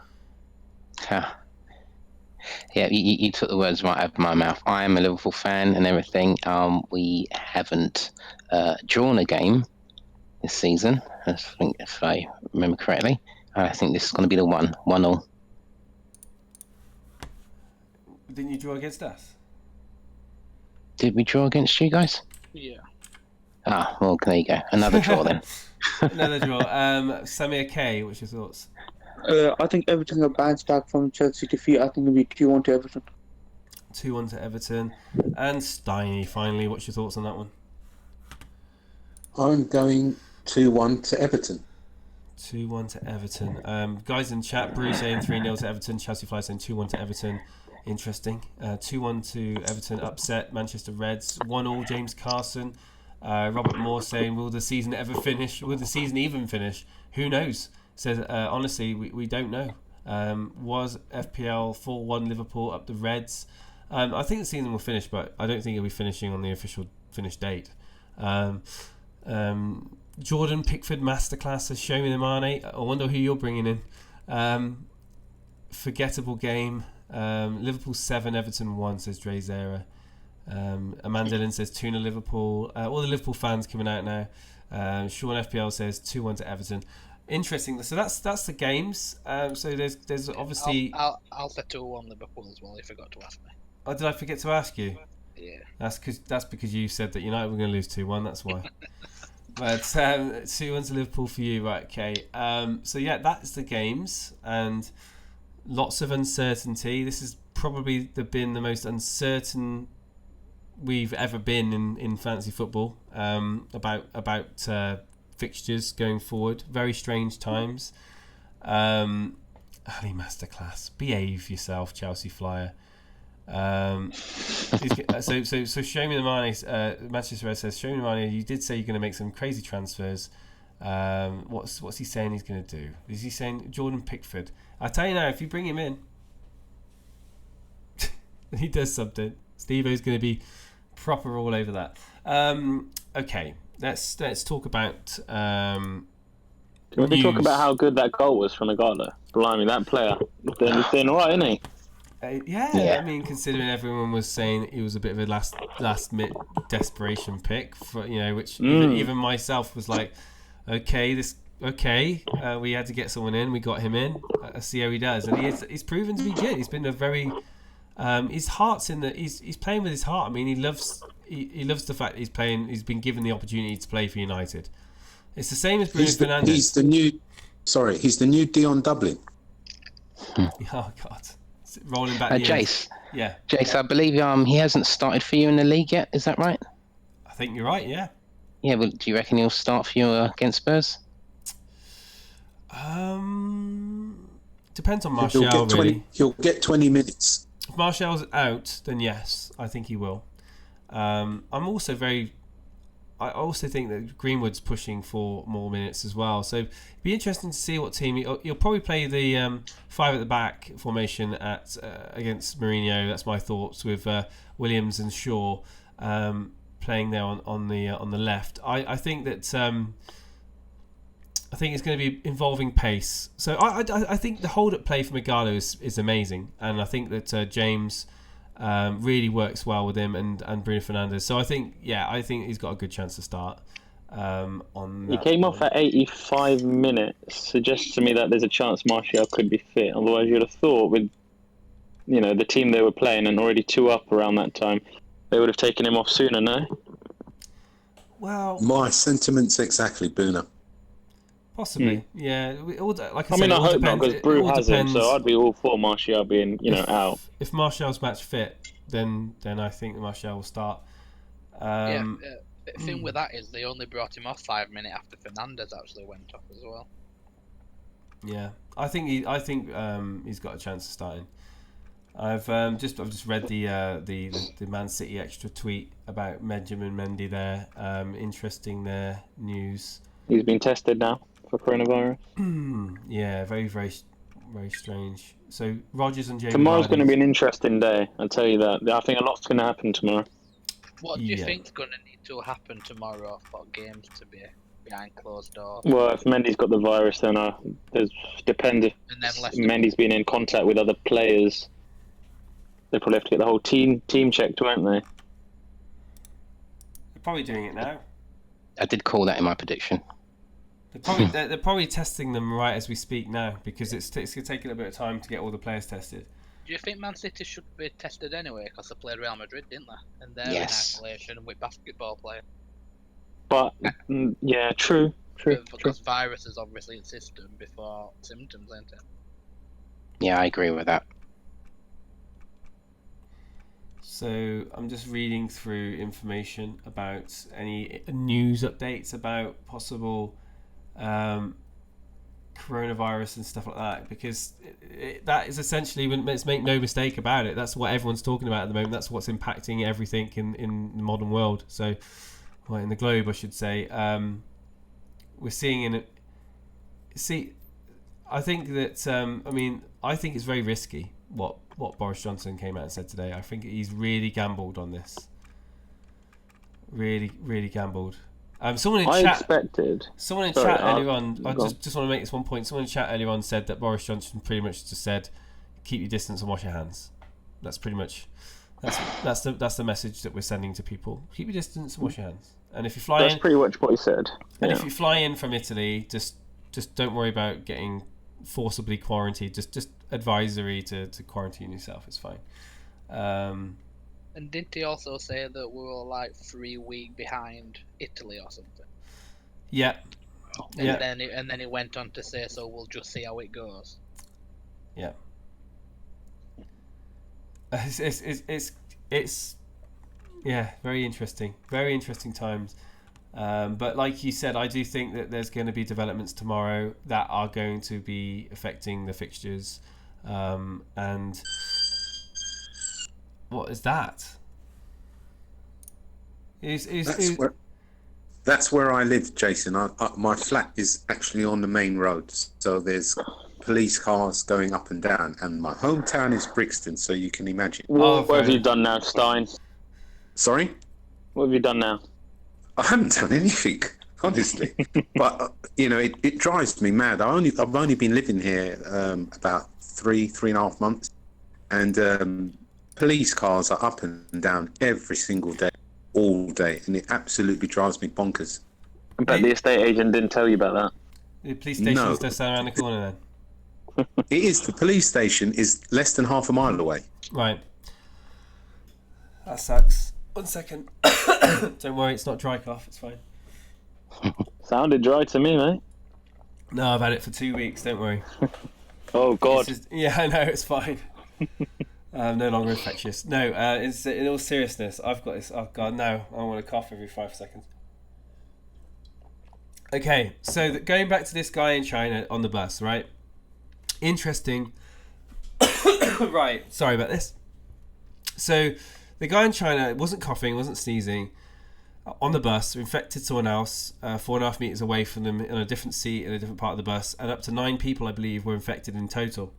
Yeah, you took the words right out of my mouth. I am a Liverpool fan and everything. We haven't drawn a game this season, I think, if I remember correctly. I think this is going to be the 1-1-1-0. Didn't you draw against us? Did we draw against you guys? Yeah. Ah, well, there you go. Another draw then. Another draw. Samir K, what's your thoughts? I think Everton will bounce back from Chelsea defeat. I think it'll be 2-1 to Everton. 2-1 to Everton. And Steiny, finally, what's your thoughts on that one? I'm going 2-1 to Everton. 2-1 to Everton. Guys in chat, Bruce saying 3-0 to Everton. Chelsea Fly saying 2-1 to Everton. Interesting. 2-1 to Everton. Upset Manchester Reds. 1-1 James Carson. Robert Moore saying, will the season ever finish? Will the season even finish? Who knows? Says, honestly, we don't know. Was FPL 4-1 Liverpool up the Reds? I think the season will finish, but I don't think it'll be finishing on the official finish date. Jordan Pickford Masterclass says, show me the Mane. I wonder who you're bringing in. Forgettable game. Liverpool 7, Everton 1, says Dre Zera. Amanda Lynn says 2-0 Liverpool. All the Liverpool fans coming out now. Sean FPL says 2-1 to Everton. Interesting. So that's the games. So there's obviously. I'll say 2-1 Liverpool as well. You forgot to ask me. Oh, did I forget to ask you? Yeah. That's because you said that United were going to lose 2-1. That's why. But 2-1 to Liverpool for you, right? Okay. So yeah, that's the games and lots of uncertainty. This has probably been the most uncertain we've ever been in fantasy football. About fixtures going forward. Very strange times. Ali Masterclass. Behave yourself, Chelsea Flyer. So show me the money. Manchester Red says, show me the money. You did say you're going to make some crazy transfers. What's he saying he's going to do? Is he saying Jordan Pickford? I tell you now, if you bring him in, he does something. Steve-O's going to be proper all over that. Okay, let's talk about. Can we talk about how good that goal was from Igalo? Blimey, that player. He's doing all right, isn't he? Yeah, I mean, considering everyone was saying he was a bit of a last minute desperation pick, for which even myself was like, okay, we had to get someone in, we got him in. Let's see how he does, and he's proven to be good. He's been a very his heart's in the he's playing with his heart. I mean, he loves the fact that he's been given the opportunity to play for United. It's the same as Bruno Fernandes. He's the new Dion Dublin. Oh God. Rolling back the Jace. Yeah. Jace, I believe he hasn't started for you in the league yet. Is that right? I think you're right. Yeah. Yeah. Well, do you reckon he'll start for you against Spurs? Depends on Martial. He'll get 20 minutes. If Martial's out, then yes, I think he will. I also think that Greenwood's pushing for more minutes as well. So it'd be interesting to see what team you'll probably play the 5 at the back formation against Mourinho. That's my thoughts with Williams and Shaw playing there on the left. I think that I think it's going to be involving pace. So I think the hold up play from Igalo is amazing, and I think that James. Really works well with him and Bruno Fernandes. So I think he's got a good chance to start. He came off at 85 minutes. Suggests to me that there's a chance Martial could be fit. Otherwise, you'd have thought with the team they were playing and already 2 up around that time, they would have taken him off sooner. No. Well, my sentiments exactly, Boona. Possibly, yeah. Like I hope not, because Brew has him, so I'd be all for Martial being, out. If Martial's match fit, then I think Martial will start. The thing with that is they only brought him off 5 minutes after Fernandes actually went off as well. Yeah, I think he's got a chance of starting. I've just read the Man City extra tweet about Benjamin Mendy there. Interesting there news. He's been tested now for coronavirus. Yeah, very, very, very strange. So Rodgers and Jamie tomorrow's going to be an interesting day. I'll tell you that. I think a lot's going to happen tomorrow. What do you think's going to need to happen tomorrow for games to be behind closed doors? Well, if Mendy's got the virus, then it depends if Mendy's been in contact with other players. They probably have to get the whole team checked, won't they? They're probably doing it now. I did call that in my prediction. They're probably testing them right as we speak now, because it's going to take a little bit of time to get all the players tested. Do you think Man City should be tested anyway? Because they played Real Madrid, didn't they? And they're in isolation with basketball players. But yeah, true. Because virus is obviously in system before symptoms, isn't it? Yeah, I agree with that. So I'm just reading through information about any news updates about possible coronavirus and stuff like that, because that is essentially, let's make no mistake about it, that's what everyone's talking about at the moment. That's what's impacting everything in the modern world. So, well, in the globe, I should say. We're seeing I think that I think it's very risky what Boris Johnson came out and said today. I think he's really gambled on this. Really, really gambled. Someone in chat earlier on. I just want to make this one point. Someone in chat earlier on said that Boris Johnson pretty much just said, "Keep your distance and wash your hands." That's pretty much that's the message that we're sending to people. Keep your distance and wash your hands. And if you fly That's in, pretty much what he said. and Yeah. if you fly in from Italy, just don't worry about getting forcibly quarantined. Just advisory to quarantine yourself. It's fine. And didn't he also say that we were like 3 weeks behind Italy or something? Yeah. And Yeah. then he went on to say, so we'll just see how it goes. Yeah. It's yeah, very interesting. Very interesting times. But like you said, I do think that there's going to be developments tomorrow that are going to be affecting the fixtures. And what is that? That's where I live, Jason. My flat is actually on the main road, so there's police cars going up and down, and my hometown is Brixton, so you can imagine. What have you done now, Stein? Sorry? What have you done now? I haven't done anything, honestly. But it drives me mad. I've only been living here about three and a half months, and police cars are up and down every single day, all day, and it absolutely drives me bonkers. I bet the estate agent didn't tell you about that. The police station's just around the corner then. It is. The police station is less than half a mile away. Right. That sucks. 1 second. Don't worry, it's not dry cough. It's fine. Sounded dry to me, mate. No, I've had it for 2 weeks. Don't worry. Oh God. Yeah, I know. It's fine. I'm no longer infectious. No, in all seriousness, I've got this. Oh God, no! I want to cough every 5 seconds. Okay, so going back to this guy in China on the bus, right? Interesting. Right, sorry about this. So the guy in China wasn't coughing, wasn't sneezing, on the bus, infected someone else 4.5 meters away from them in a different seat in a different part of the bus, and up to 9 people, I believe, were infected in total.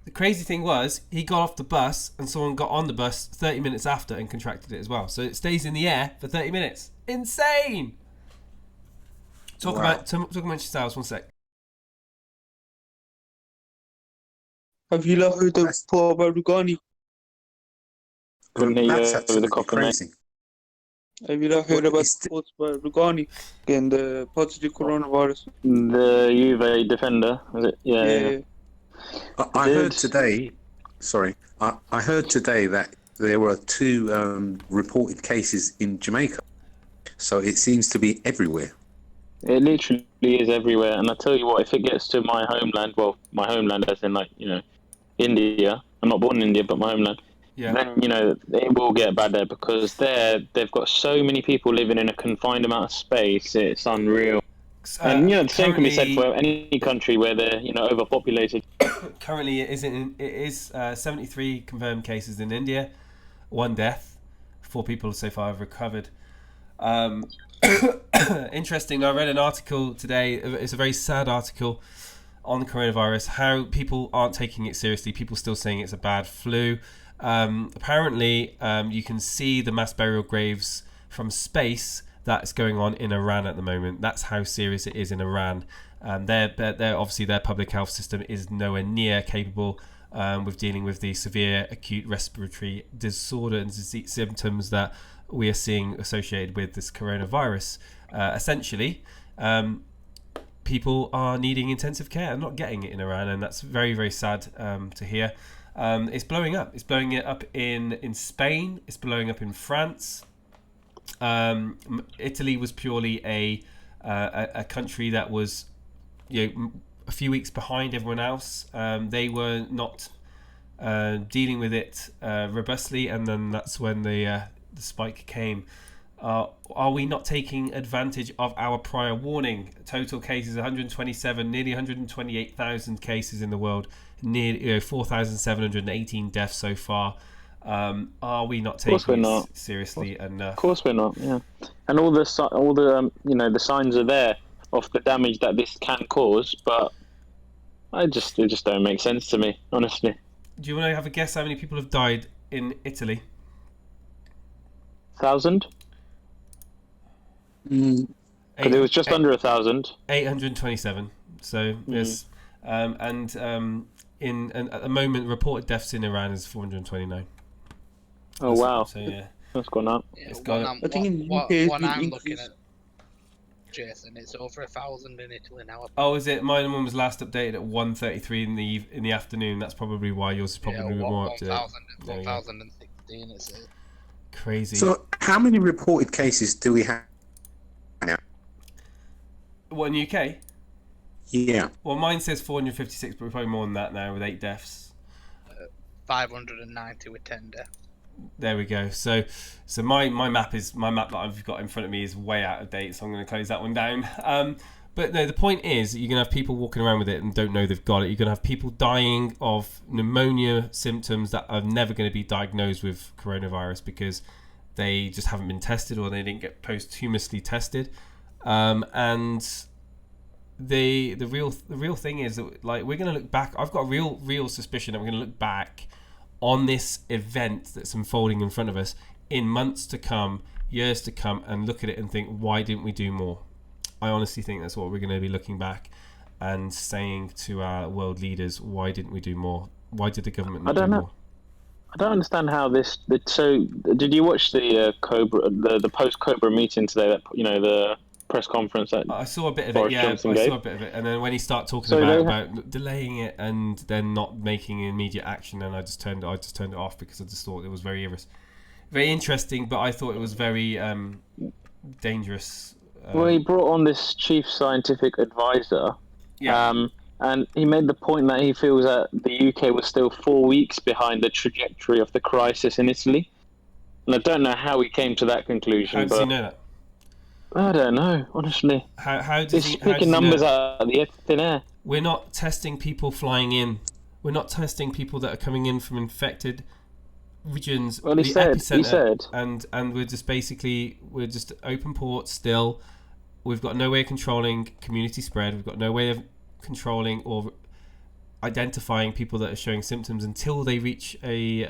The crazy thing was, he got off the bus and someone got on the bus 30 minutes after and contracted it as well. So it stays in the air for 30 minutes. Insane! Talk about yourselves, 1 sec. Have you not heard the report about Rugani? That's absolutely crazy. Have you not heard about the reports about Rugani and the positive coronavirus? The Juve defender, was it? Yeah. I heard today. Sorry, I heard today that there were 2 reported cases in Jamaica. So it seems to be everywhere. It literally is everywhere, and I tell you what, if it gets to my homeland, as in India. I'm not born in India, but my homeland. Yeah. Then it will get bad there because they've got so many people living in a confined amount of space. It's unreal. And the same can be said for any country where they're overpopulated. Currently, it is 73 confirmed cases in India, 1 death, 4 people so far have recovered. Interesting. I read an article today. It's a very sad article on the coronavirus. How people aren't taking it seriously. People still saying it's a bad flu. Apparently, you can see the mass burial graves from space. That's going on in Iran at the moment. That's how serious it is in Iran. They're obviously their public health system is nowhere near capable with dealing with the severe acute respiratory disorder and disease symptoms that we are seeing associated with this coronavirus. Essentially, people are needing intensive care and not getting it in Iran, and that's very, very sad to hear. It's blowing up. It's blowing it up in Spain. It's blowing up in France. Italy was purely a country that was a few weeks behind everyone else. They were not dealing with it robustly, and then that's when the spike came. Are we not taking advantage of our prior warning? Total cases 127, nearly 128,000 cases in the world, nearly 4,718 deaths so far. Are we not taking it seriously enough? Of course we're not. Yeah, and all the the signs are there of the damage that this can cause, but it just don't make sense to me, honestly. Do you want to have a guess how many people have died in Italy? 1,000? Because it was just under 1,000. 827. So yes, and at the moment, reported deaths in Iran is 429. Oh wow! So yeah, That's gone up. Yeah, It's one gone- I'm, I think in what, UK it's one been I'm looking increased. at, Jason, it's over 1,000 in Italy now. Oh, is it? Mine one was last updated at 1:33 in the afternoon. That's probably why yours is probably a bit more up to date. 1,000, There we go. 1,016 it says. Crazy. So, how many reported cases do we have now? What, in the UK? Yeah. Well, mine says 456, but we're probably more than that now with 8 deaths. 590 with 10 deaths. There we go. So my map that I've got in front of me is way out of date, so I'm going to close that one down. But no, the point is you're going to have people walking around with it and don't know they've got it. You're going to have people dying of pneumonia symptoms that are never going to be diagnosed with coronavirus because they just haven't been tested or they didn't get posthumously tested. And the real thing is that, like, we're going to look back. I've got a real suspicion that we're going to look back on this event that's unfolding in front of us in months to come, years to come, and look at it and think, why didn't we do more? I honestly think that's what we're going to be looking back and saying to our world leaders, why didn't we do more? Why did the government not do more? I don't understand how this. So, did you watch the Cobra, the post Cobra meeting today? That the press conference that I saw a bit of Boris it. Yeah, Johnson I gave? saw a bit of it, and then when he started talking So about delaying it and then not making immediate action, and I just turned it off because I just thought it was very interesting, but I thought it was very dangerous. Well, he brought on this chief scientific advisor, Yeah. and he made the point that he feels that the UK was still 4 weeks behind the trajectory of the crisis in Italy. And I don't know how he came to that conclusion. How does he know that? I don't know, honestly. How does He's he? How does picking he know numbers that? out of the thin air. We're not testing people flying in. We're not testing people that are coming in from infected regions. Well, he the said, epicenter, and we're just open ports still. We've got no way of controlling community spread. We've got no way of controlling or identifying people that are showing symptoms until they reach a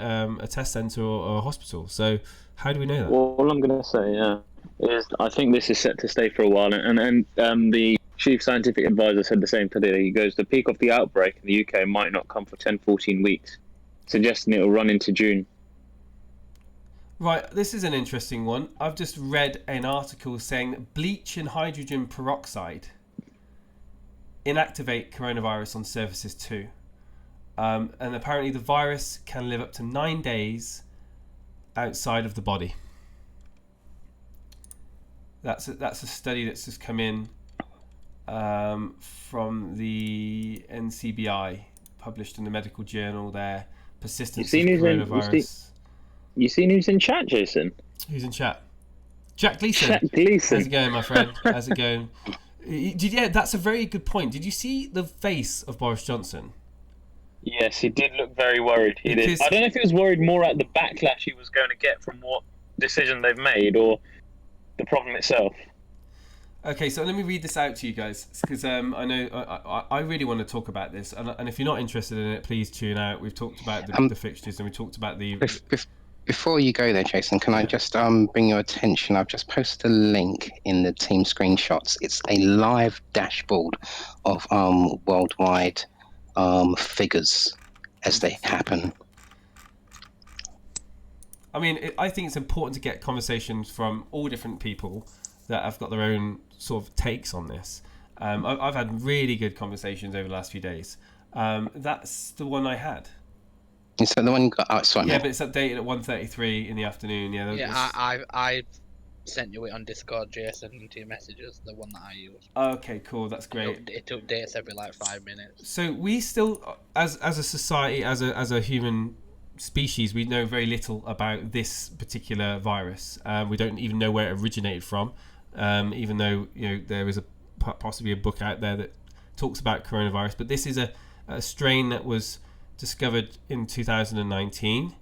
test center or a hospital. So how do we know that? Well, all I'm going to say, is I think this is set to stay for a while. And the chief scientific advisor said the same today. He goes, the peak of the outbreak in the UK might not come for 10, 14 weeks, suggesting it will run into June. Right, this is an interesting one. I've just read an article saying that bleach and hydrogen peroxide inactivate coronavirus on surfaces too. And apparently the virus can live up to 9 days outside of the body. That's a study that's just come in from the NCBI, published in the medical journal there. Persistence of coronavirus. You seen who's in chat, Jason? Who's in chat? Jack Gleason. Jack Gleason. How's it going, my friend? How's it going? Yeah, that's a very good point. Did you see the face of Boris Johnson? Yes, he did look very worried. He did. Because- I don't know if he was worried more at the backlash he was going to get from what decision they've made or the problem itself. Okay, so let me read this out to you guys, because I know I really want to talk about this, and if you're not interested in it, please tune out. We've talked about the fixtures, and we talked about the... Before you go there, Jason, can I just bring your attention? I've just posted a link in the team screenshots. It's a live dashboard of worldwide figures as they happen. I mean, I think it's important to get conversations from all different people that have got their own sort of takes on this. I've had really good conversations over the last few days. That's the one I had. Is that the one you got? Oh, sorry. Yeah, but it's updated at 1:33 in the afternoon. Yeah, I sent you it on Discord, Jason, into your messages, the one that I use. Okay, cool. That's great. It updates every 5 minutes. So we still, as a society, as a human species, we know very little about this particular virus. We don't even know where it originated from, even though there is possibly a book out there that talks about coronavirus. But this is a strain that was discovered in 2019.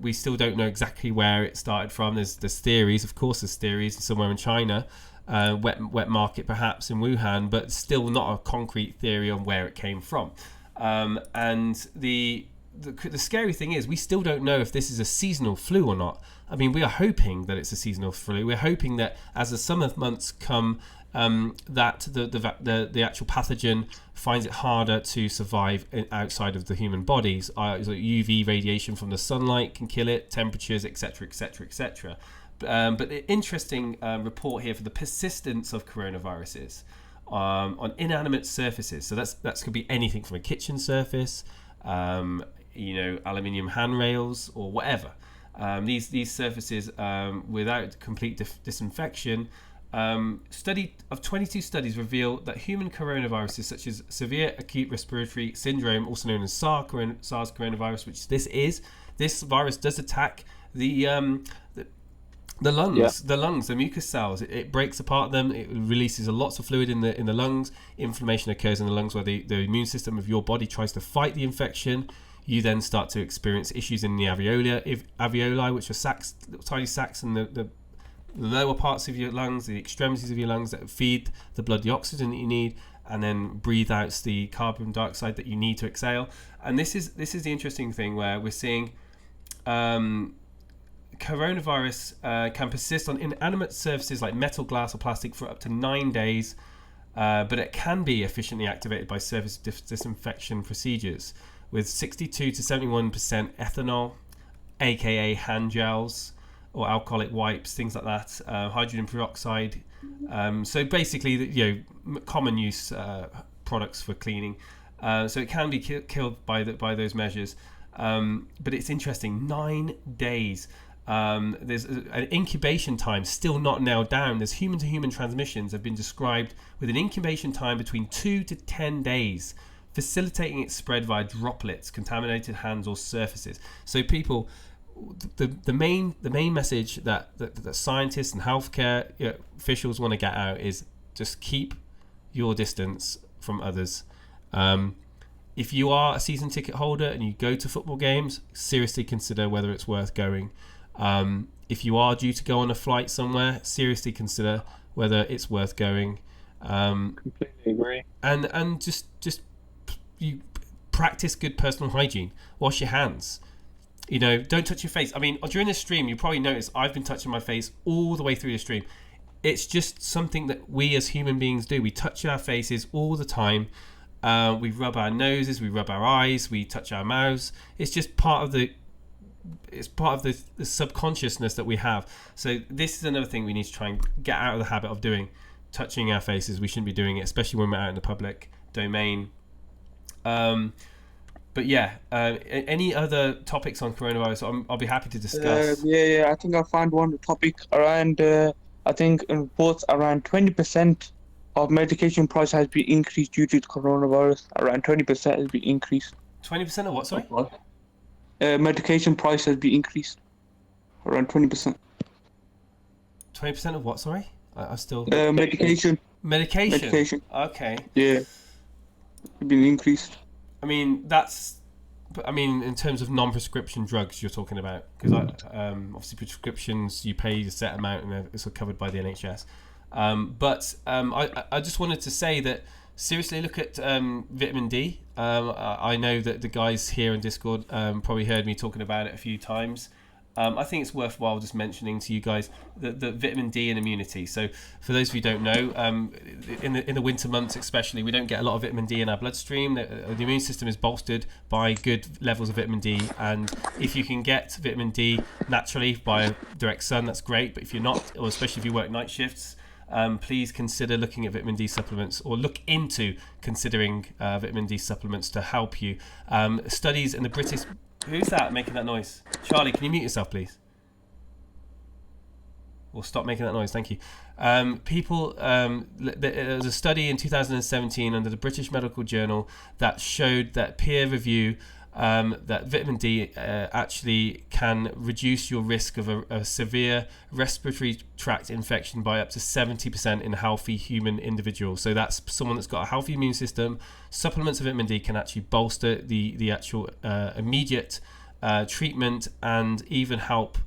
We still don't know exactly where it started from. There's theories, of course. There's theories somewhere in China, wet market perhaps in Wuhan, but still not a concrete theory on where it came from. And the the scary thing is we still don't know if this is a seasonal flu or not. I mean, we are hoping that it's a seasonal flu. We're hoping that as the summer months come, that the actual pathogen finds it harder to survive outside of the human bodies. So UV radiation from the sunlight can kill it, temperatures, etc., etc., etc. But the interesting report here for the persistence of coronaviruses on inanimate surfaces. So that could be anything from a kitchen surface, aluminium handrails or whatever. These surfaces without complete disinfection. 22 studies reveal that human coronaviruses such as severe acute respiratory syndrome, also known as SARS coronavirus, which this virus does attack the lungs, the mucus cells. It breaks apart them. It releases lots of fluid in the lungs. Inflammation occurs in the lungs where the immune system of your body tries to fight the infection. You then start to experience issues in the alveoli, which are tiny sacs in the lower parts of your lungs, the extremities of your lungs that feed the blood the oxygen that you need, and then breathe out the carbon dioxide that you need to exhale. And this is the interesting thing where we're seeing coronavirus can persist on inanimate surfaces like metal, glass, or plastic for up to 9 days, but it can be efficiently activated by surface disinfection procedures with 62 to 71% ethanol, aka hand gels, or alcoholic wipes, things like that, hydrogen peroxide. So basically, common use products for cleaning. So it can be killed by those measures. But it's interesting, 9 days. There's an incubation time still not nailed down. There's human-to-human transmissions have been described with an incubation time between 2 to 10 days, facilitating its spread via droplets, contaminated hands or surfaces. So people, the main message that scientists and healthcare officials want to get out is just keep your distance from others. If you are a season ticket holder and you go to football games, seriously consider whether it's worth going. If you are due to go on a flight somewhere, seriously consider whether it's worth going. Completely agree. And just you practice good personal hygiene. Wash your hands. Don't touch your face. I mean, during this stream, you probably noticed I've been touching my face all the way through the stream. It's just something that we as human beings do. We touch our faces all the time. We rub our noses, we rub our eyes, we touch our mouths. It's just part of the subconsciousness that we have. So this is another thing we need to try and get out of the habit of doing, touching our faces. We shouldn't be doing it, especially when we're out in the public domain. But yeah, any other topics on coronavirus? I'll be happy to discuss. I think I found one topic around. I think in reports around 20% of medication price has been increased due to the coronavirus. Around 20% has been increased. 20% of what? Sorry. Medication price has been increased. Around 20%. 20% of what? Sorry, I still. Medication. Medication. Okay. Yeah. Been increased. I mean, in terms of non-prescription drugs, you're talking about, because obviously prescriptions you pay a set amount and it's covered by the NHS. But I just wanted to say that seriously look at vitamin D. I know that the guys here in Discord probably heard me talking about it a few times. I think it's worthwhile just mentioning to you guys the vitamin D and immunity. So for those of you who don't know, in the winter months especially, we don't get a lot of vitamin D in our bloodstream. The immune system is bolstered by good levels of vitamin D, and if you can get vitamin D naturally by direct sun, that's great. But if you're not, or especially if you work night shifts, please consider looking at vitamin D supplements, or look into considering vitamin D supplements to help you. Studies in the British... Who's that making that noise? Charlie, can you mute yourself, please? Or stop making that noise, thank you. There was a study in 2017 under the British Medical Journal that showed that peer review that vitamin D actually can reduce your risk of a severe respiratory tract infection by up to 70% in healthy human individuals. So that's someone that's got a healthy immune system. Supplements of vitamin D can actually bolster the actual immediate treatment and even help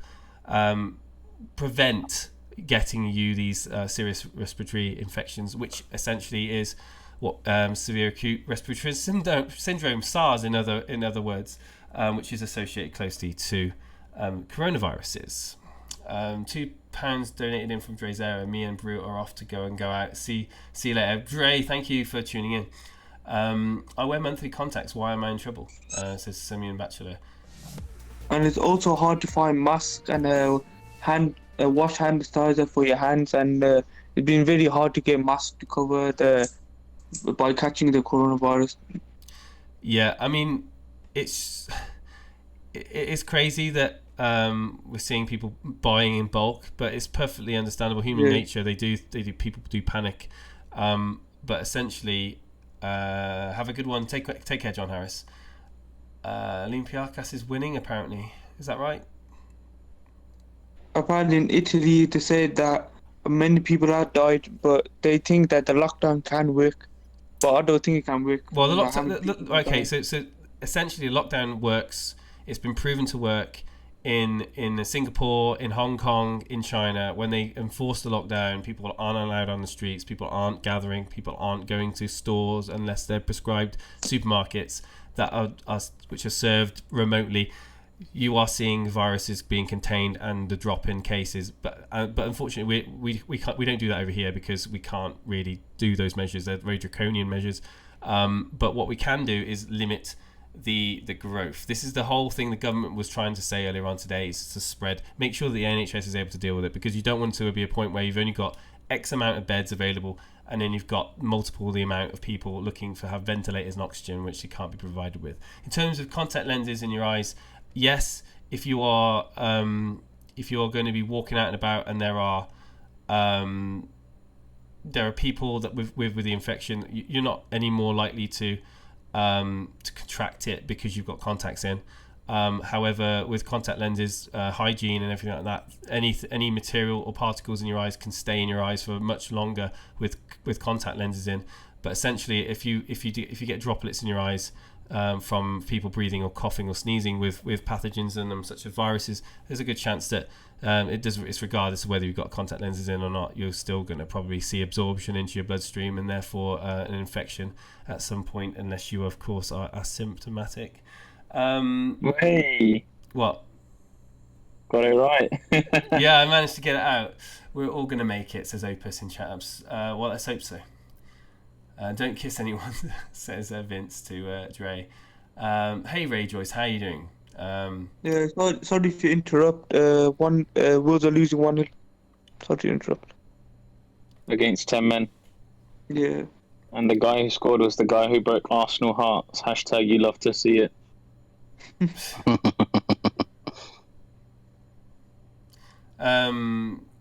prevent getting you these serious respiratory infections, which essentially is what severe acute respiratory syndrome, SARS in other words. which is associated closely to coronaviruses. £2 donated in from Drezera. Me and Brew are off to go out. See you later. Dre, thank you for tuning in. I wear monthly contacts. Why am I in trouble? Says Simeon Bachelor. And it's also hard to find masks and wash hand sanitizer for your hands, and it's been very hard to get masks to cover by catching the coronavirus. Yeah, I mean, it's crazy that we're seeing people buying in bulk, but it's perfectly understandable. Human nature. People do panic, but essentially, have a good one. Take care, John Harris. Olympiacos is winning, apparently. Is that right? Apparently in Italy, they said that many people have died, but they think that the lockdown can work. But I don't think it can work. Well, the lockdown. Okay, so essentially, the lockdown works. It's been proven to work in Singapore, in Hong Kong, in China. When they enforce the lockdown, people aren't allowed on the streets. People aren't gathering. People aren't going to stores unless they're prescribed supermarkets that which are served remotely. You are seeing viruses being contained and the drop in cases, but unfortunately we don't do that over here because we can't really do those measures. They're very draconian measures. But what we can do is limit the growth. This is the whole thing the government was trying to say earlier on today, is to spread. Make sure that the NHS is able to deal with it, because you don't want to be a point where you've only got X amount of beds available, and then you've got multiple the amount of people looking to have ventilators and oxygen, which you can't be provided with. In terms of contact lenses in your eyes, yes, if you are going to be walking out and about, and there are people that with the infection, you're not any more likely to contract it because you've got contacts in. However, with contact lenses, hygiene and everything like that, any material or particles in your eyes can stay in your eyes for much longer with contact lenses in. But essentially, if you get droplets in your eyes from people breathing or coughing or sneezing with pathogens in them, such as viruses, there's a good chance that it's regardless of whether you've got contact lenses in or not, you're still going to probably see absorption into your bloodstream, and therefore an infection at some point, unless you of course are asymptomatic. Hey, what? got it right. Yeah, I managed to get it out. We're all going to make it, says Opus in chat-ups. Well, let's hope so. Don't kiss anyone, says Vince to Dre. Hey Ray Joyce, how are you doing? Yeah, sorry to interrupt. Wolves are losing 1-0. Sorry to interrupt. Against 10 men. Yeah. And the guy who scored was the guy who broke Arsenal hearts. # you love to see it.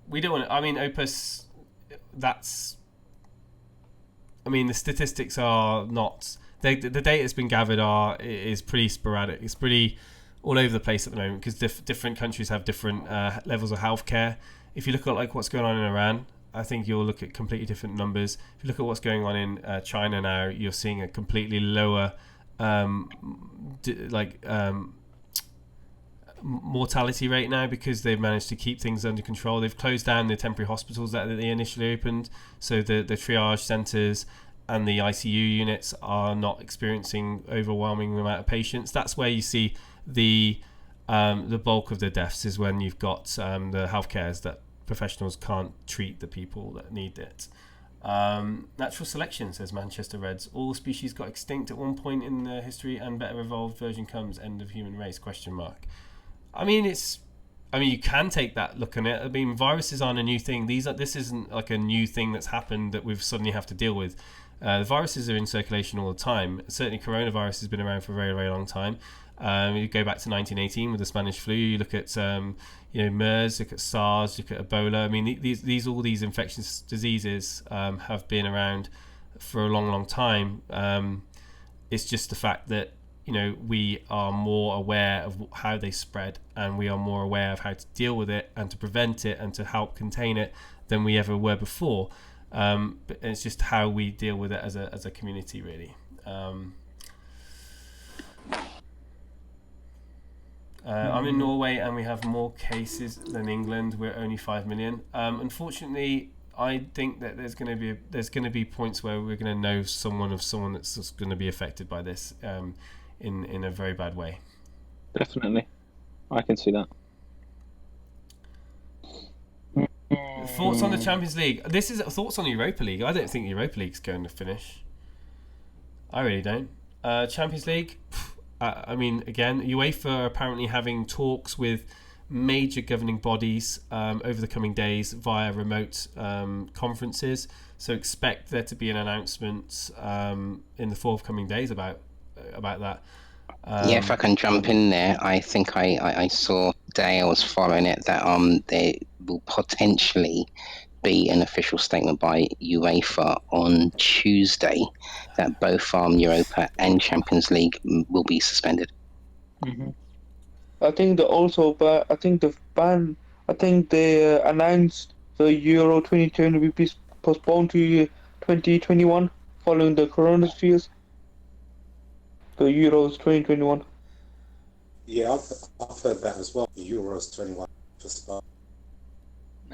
We don't want to, I mean, Opus, the statistics are not, the data that's been gathered is pretty sporadic. It's pretty all over the place at the moment, because different countries have different levels of healthcare. If you look at what's going on in Iran, I think you'll look at completely different numbers. If you look at what's going on in China now, you're seeing a completely lower mortality rate now, because they've managed to keep things under control. They've closed down the temporary hospitals that they initially opened, so the triage centres and the ICU units are not experiencing overwhelming amount of patients. That's where you see the bulk of the deaths, is when you've got the healthcares that professionals can't treat the people that need it. Natural selection, says Manchester Reds. All species got extinct at one point in their history, and better evolved version comes. End of human race ? I mean, you can take that look on it. I mean, viruses aren't a new thing. This isn't like a new thing that's happened that we've suddenly have to deal with. The viruses are in circulation all the time. Certainly, coronavirus has been around for a very, very long time. You go back to 1918 with the Spanish flu. You look at MERS, look at SARS, look at Ebola. I mean, all these infectious diseases have been around for a long, long time. It's just the fact that we are more aware of how they spread, and we are more aware of how to deal with it and to prevent it and to help contain it than we ever were before. But it's just how we deal with it as a community, really. I'm in Norway, and we have more cases than England. We're only 5 million. Unfortunately, I think that there's going to be points where we're going to know someone that's going to be affected by this in a very bad way. Definitely, I can see that. Thoughts on the Champions League? This is thoughts on the Europa League. I don't think the Europa League's going to finish. I really don't. Champions League. I mean, again, UEFA are apparently having talks with major governing bodies over the coming days via remote conferences. So expect there to be an announcement in the forthcoming days about that. Yeah, if I can jump in there, I think I saw today, I was following it, that there will potentially be an official statement by UEFA on Tuesday that both Europa and Champions League will be suspended. Mm-hmm. I think they announced the Euro 2020 will be postponed to 2021 following the coronavirus. The Euros 2021. Yeah, I've heard that as well. The Euros 21 for start.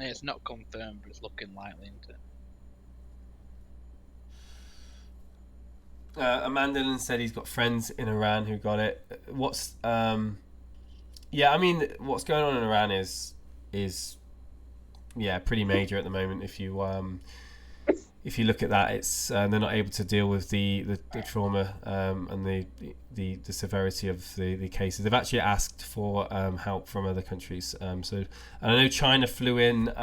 It's not confirmed, but it's looking likely, isn't it? Amanda said he's got friends in Iran who got it. What's yeah, I mean, what's going on in Iran is pretty major at the moment. If you look at that, it's they're not able to deal with the trauma and the severity of the cases. They've actually asked for help from other countries. So, and I know China flew in.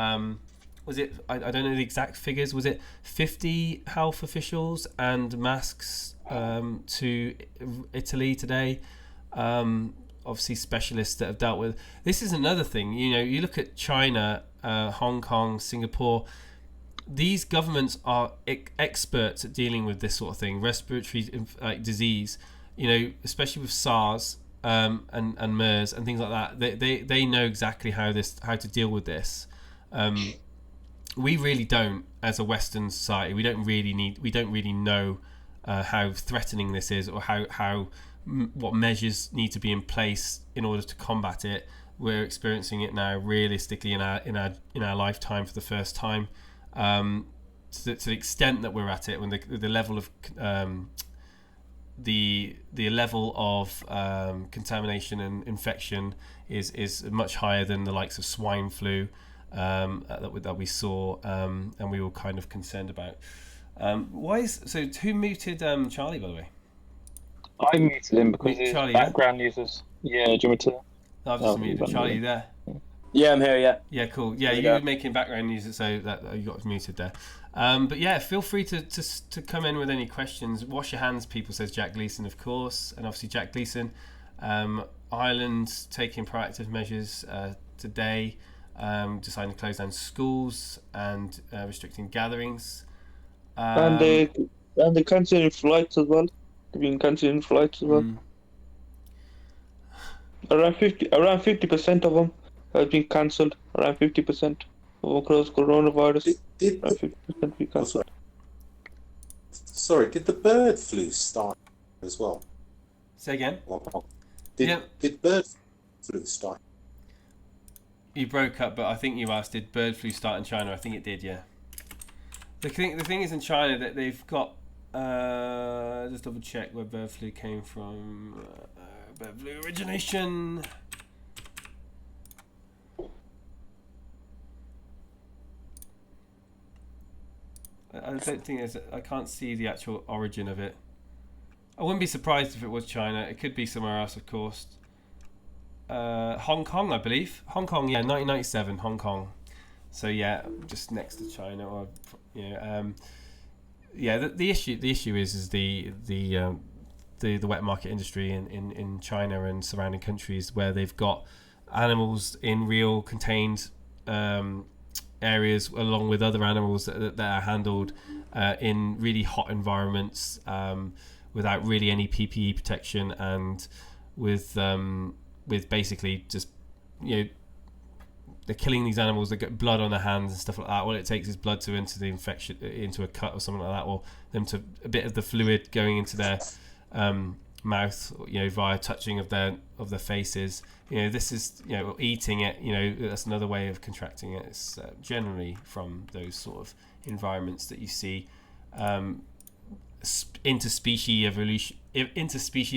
Was it? I don't know the exact figures. Was it 50 health officials and masks to Italy today? Obviously, specialists that have dealt with. This is another thing. You look at China, Hong Kong, Singapore. These governments are experts at dealing with this sort of thing, respiratory disease. Especially with SARS and MERS and things like that. They know exactly how to deal with this. We really don't, as a Western society. We don't really know how threatening this is, or what measures need to be in place in order to combat it. We're experiencing it now, realistically, in our lifetime for the first time. To the extent that we're at it, when the level of the level of contamination and infection is much higher than the likes of swine flu that we saw, and we were kind of concerned about. Who muted Charlie, by the way? I muted him because his Charlie, background uses. Yeah, do you want me to? I've just muted Charlie. You there? Yeah, I'm here. Yeah. Yeah, cool. Yeah, you were making background music, so that you got muted there. But yeah, feel free to come in with any questions. Wash your hands, people, says Jack Gleason, of course, and obviously Jack Gleason. Ireland taking proactive measures today, deciding to close down schools and restricting gatherings. And they're cancelling flights as well. They've been cancelling flights as well. Around 50% of them have been cancelled. Around 50% across coronavirus. Did 50% be cancelled. Sorry, did the bird flu start as well? Say again? Did bird flu start? You broke up, but I think you asked, did bird flu start in China? I think it did, yeah. The thing is in China that they've got... just double check where bird flu came from. Bird flu origination... I don't think I can't see the actual origin of it. I wouldn't be surprised if it was China. It could be somewhere else, of course. Hong Kong, I believe. Hong Kong, yeah, 1997, Hong Kong. So yeah, just next to China, or the issue is the wet market industry in China and surrounding countries, where they've got animals in real contained areas along with other animals that are handled in really hot environments without really any PPE protection, and with basically just they're killing these animals that get blood on their hands and stuff like that. All it takes is blood to enter the infection into a cut or something like that, or them to a bit of the fluid going into their mouth, via touching of their faces. This is eating it. That's another way of contracting it. It's generally from those sort of environments that you see interspecies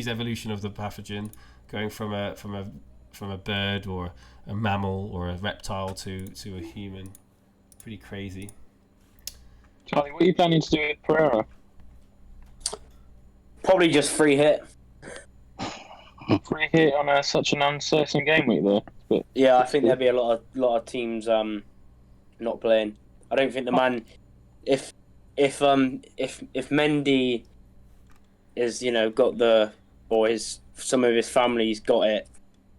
evolution of the pathogen going from a bird or a mammal or a reptile to a human. Pretty crazy. Charlie, what are you planning to do with Pereira? Probably just free hit. Free hit on such an uncertain game week there. But Yeah, I think there'll be a lot of teams not playing. I don't think the man if Mendy is got some of his family's got it,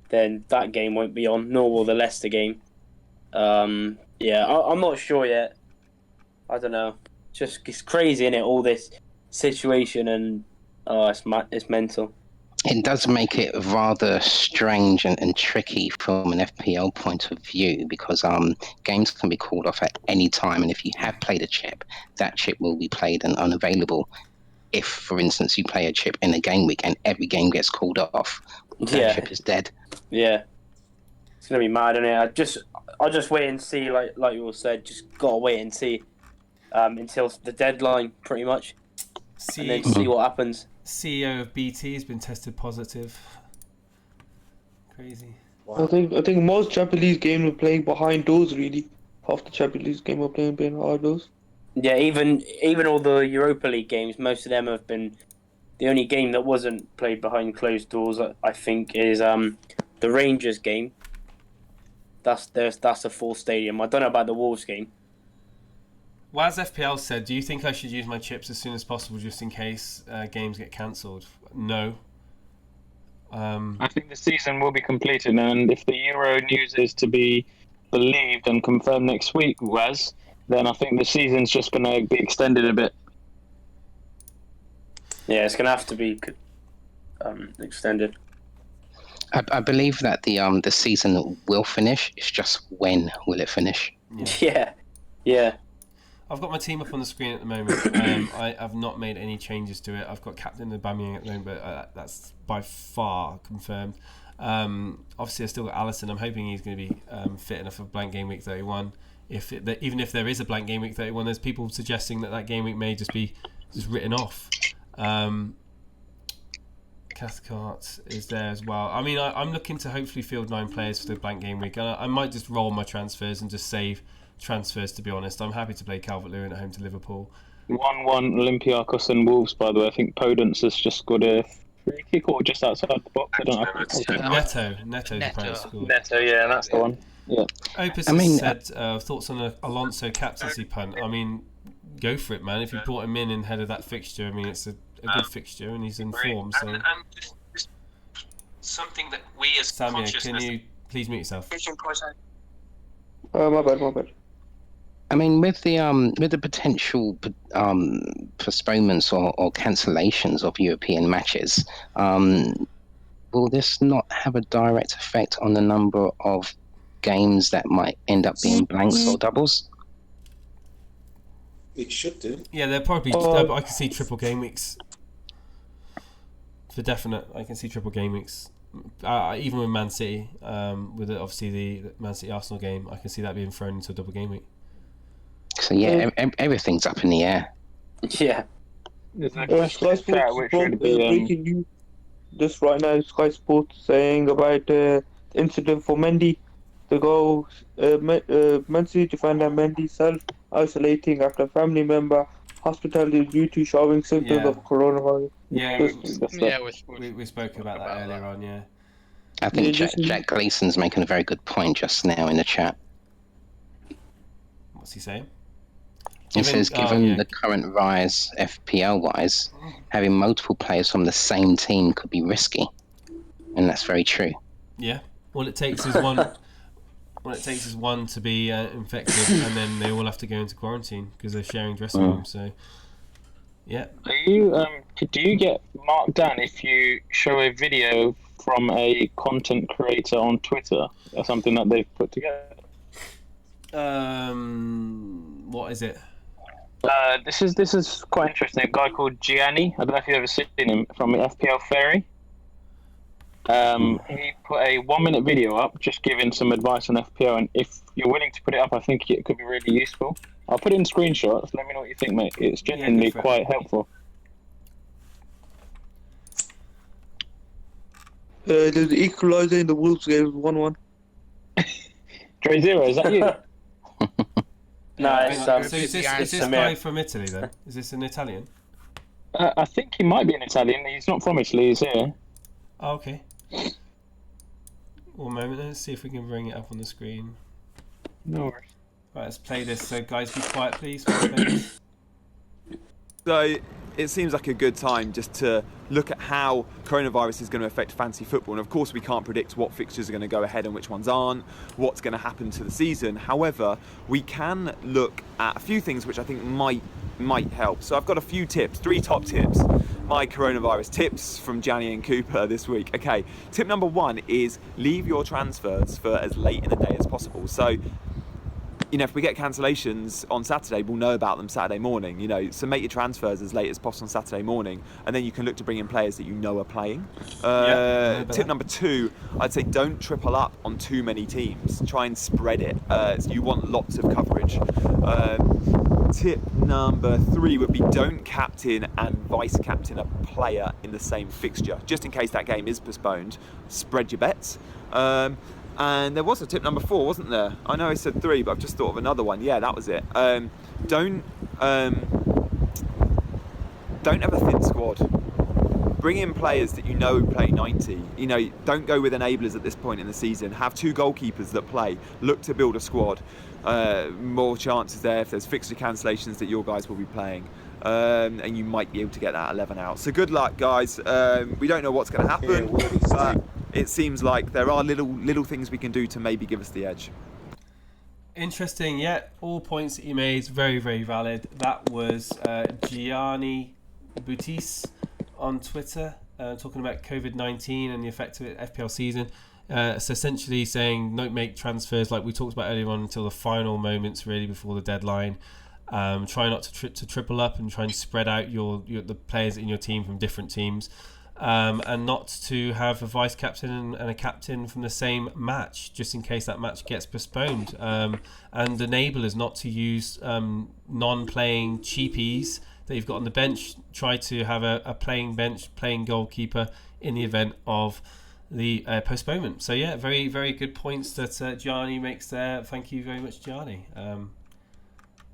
then that game won't be on, nor will the Leicester game. I'm not sure yet. I don't know. It's crazy, isn't it? All this situation and it's mental. It does make it rather strange and tricky from an FPL point of view because games can be called off at any time, and if you have played a chip, that chip will be played and unavailable. If, for instance, you play a chip in a game week and every game gets called off, that chip is dead. Yeah, it's gonna be mad, isn't it? I'll just wait and see, like you all said, just gotta wait and see until the deadline, pretty much, and then see what happens. CEO of BT has been tested positive. Crazy. I think most Champions League games are playing behind doors. Really, half the Champions League game are playing behind doors. Yeah, even all the Europa League games, most of them have been. The only game that wasn't played behind closed doors, I think, is the Rangers game. That's a full stadium. I don't know about the Wolves game. Well, as FPL said, do you think I should use my chips as soon as possible just in case games get cancelled? No. I think the season will be completed, and if the Euro news is to be believed and confirmed next week, Wes, then I think the season's just going to be extended a bit. Yeah, it's going to have to be extended. I believe that the season will finish. It's just when will it finish? Yeah. I've got my team up on the screen at the moment. I have not made any changes to it. I've got captain Aubameyang at the moment, but that's by far confirmed. Obviously, I've still got Alisson. I'm hoping he's going to be fit enough for blank game week 31. Even if there is a blank game week 31, there's people suggesting that game week may just be written off. Cathcart is there as well. I mean, I'm looking to hopefully field 9 players for the blank game week. I might just roll my transfers and just save transfers, to be honest. I'm happy to play Calvert-Lewin at home to Liverpool. 1-1 Olympiacos and Wolves, by the way. I think Podence has just got a free kick or just outside the box. I don't know. Neto's apparently scored. Neto, yeah, that's the one. Yeah. Opus said thoughts on an Alonso captaincy punt. I mean, go for it, man. If you brought him in ahead of that fixture, I mean, it's a good fixture and he's in form. So. And just something that we as Samir, consciousness... can you please mute yourself? My bad. I mean, with the potential postponements or cancellations of European matches, will this not have a direct effect on the number of games that might end up being blanks or doubles? It should do. Yeah, they're probably. I can see triple game weeks for definite. I can see triple game weeks, even with Man City. With obviously the Man City Arsenal game, I can see that being thrown into a double game week. So yeah, everything's up in the air. Yeah. Sky Sports breaking news just right now. Sky Sports saying about the incident for Mendy. The goal, Man City defender Mendy self-isolating after a family member hospitalized due to showing symptoms of coronavirus. We spoke about that earlier on. Yeah. I think Jack Gleason's making a very good point just now in the chat. What's he saying? He says, given the current rise, FPL-wise, having multiple players from the same team could be risky, and that's very true. Yeah. All it takes is one. All it takes is one to be infected, and then they all have to go into quarantine because they're sharing dressing rooms. So, yeah. Do you get marked down if you show a video from a content creator on Twitter or something that they've put together? What is it? This is quite interesting. A guy called Gianni. I don't know if you've ever seen him from the FPL Fairy. He put a 1-minute video up just giving some advice on FPL, and if you're willing to put it up, I think it could be really useful. I'll put it in screenshots. Let me know what you think, mate. It's genuinely quite helpful. There's the equaliser in the Wolves game, 1-1. 3-0, is that you? No, Yeah, it's hang on. So it's is this Samir. guy from Italy then? Is this an Italian? I think he might be an Italian. He's not from Italy, he's here. Oh, okay. One moment, let's see if we can bring it up on the screen. No worries. Right, let's play this. So guys, be quiet please. We'll play this. So it seems like a good time just to look at how coronavirus is going to affect fantasy football. And of course, we can't predict what fixtures are going to go ahead and which ones aren't, what's going to happen to the season. However, we can look at a few things which I think might help. So I've got a few tips, 3 top tips. My coronavirus tips from Gianni and Cooper this week. Okay, tip number 1 is leave your transfers for as late in the day as possible. So, you know, if we get cancellations on Saturday, we'll know about them Saturday morning, you know, so make your transfers as late as possible on Saturday morning, and then you can look to bring in players that you know are playing. Tip number 2, I'd say don't triple up on too many teams. Try and spread it. So you want lots of coverage. Tip number 3 would be don't captain and vice captain a player in the same fixture. Just in case that game is postponed, spread your bets. And there was a tip number 4, wasn't there? I know I said 3, but I've just thought of another one. Yeah, that was it. Don't have a thin squad. Bring in players that you know play 90. You know, don't go with enablers at this point in the season. Have 2 goalkeepers that play. Look to build a squad. More chances there if there's fixture cancellations that your guys will be playing. And you might be able to get that 11 out. So good luck, guys. We don't know what's going to happen, but it seems like there are little things we can do to maybe give us the edge. Interesting, yeah. All points that you made, very, very valid. That was Gianni Boutis on Twitter, talking about COVID-19 and the effect of it FPL season. So essentially saying don't make transfers like we talked about earlier on until the final moments really before the deadline. Try not to triple up and try and spread out the players in your team from different teams. And not to have a vice captain and a captain from the same match, just in case that match gets postponed. And enablers not to use non-playing cheapies that you've got on the bench. Try to have a playing bench, playing goalkeeper in the event of the postponement. So yeah, very, very good points that Gianni makes there. Thank you very much, Gianni.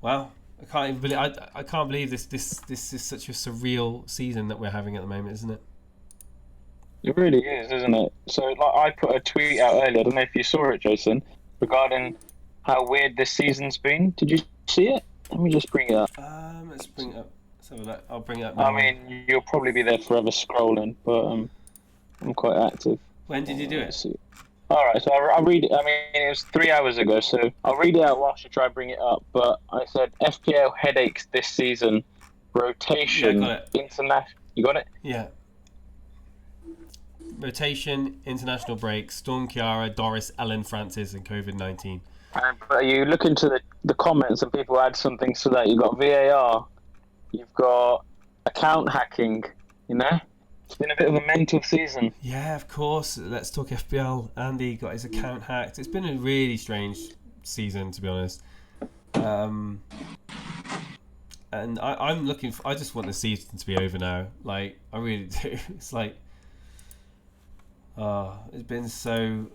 Wow. I can't believe this is such a surreal season that we're having at the moment, isn't it? It really is, isn't it? So, like, I put a tweet out earlier. I don't know if you saw it, Jason, regarding how weird this season's been. Did you see it? Let me just bring it up. Let's bring it up. So I'll bring it up now. I mean, you'll probably be there forever scrolling, but I'm quite active. When did you do it? All right, so I'll read it. I mean, it was 3 hours ago, so I'll read it out whilst you try to bring it up. But I said FPL headaches this season, rotation, international. You got it? Yeah. Rotation, international break, Storm Chiara, Doris, Ellen, Francis, and COVID-19. But you look into the comments and people add some things to that. You've got VAR, you've got account hacking, you know? It's been a bit of a mental season. Yeah, of course. Let's talk FPL. Andy got his account hacked. It's been a really strange season, to be honest. And I'm looking for... I just want the season to be over now. Like, I really do. It's like... it's been so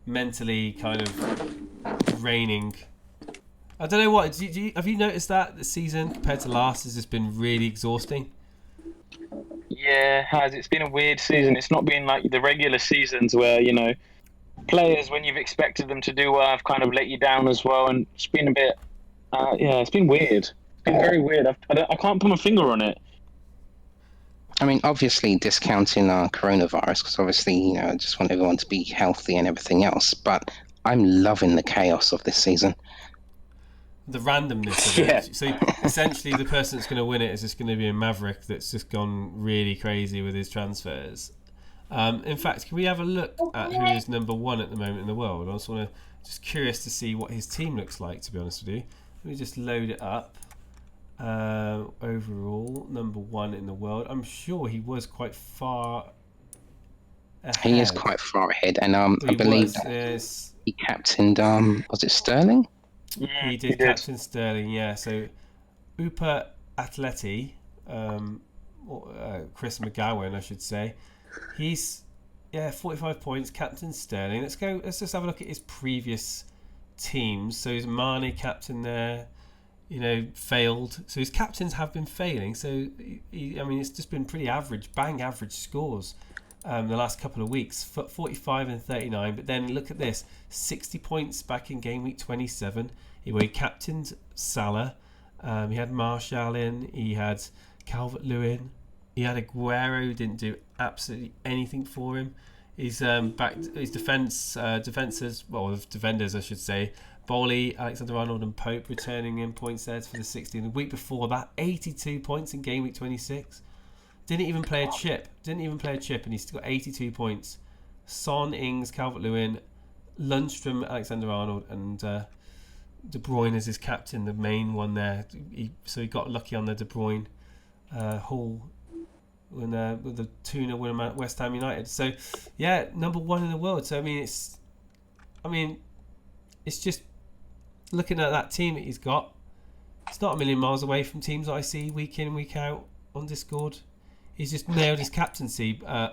mentally kind of draining. I don't know what. Have you noticed that this season compared to last has just been really exhausting? Yeah, it has. It's been a weird season. It's not been like the regular seasons where, you know, players, when you've expected them to do well, have kind of let you down as well. And it's been a bit, it's been weird. It's been very weird. I can't put my finger on it. I mean, obviously discounting coronavirus, because obviously, you know, I just want everyone to be healthy and everything else. But I'm loving the chaos of this season. The randomness of it. So essentially the person that's going to win it is just going to be a maverick that's just gone really crazy with his transfers. In fact, can we have a look at who is number 1 at the moment in the world? I just want to, just curious to see what his team looks like, to be honest with you. Let me just load it up. Overall, number 1 in the world. I'm sure he was quite far ahead. He is quite far ahead, and I believe he captained, was it Sterling? He did captain Sterling, yeah. So Upa Atleti, Chris McGowan, I should say. He's 45 points. Captain Sterling. Let's just have a look at his previous teams. So his Mane captain there, failed. So his captains have been failing. So it's just been pretty average, bang average scores the last couple of weeks. 45 and 39. But then look at this: 60 points back in game week 27. He captained Salah. He had Martial in. He had Calvert-Lewin. He had Aguero, who didn't do absolutely anything for him. He's back his defenders, I should say. Bowley, Alexander-Arnold and Pope returning in points there for the 60. And the week before that, 82 points in game week 26. Didn't even play a chip, and he's still got 82 points. Son, Ings, Calvert-Lewin, Lundstram, Alexander-Arnold and De Bruyne as his captain, the main one there. So he got lucky on the De Bruyne haul with the 2-0 win at West Ham United. So yeah, number one in the world. So it's just looking at that team that he's got. It's not a million miles away from teams that I see week in week out on Discord. He's just nailed his captaincy. Yeah,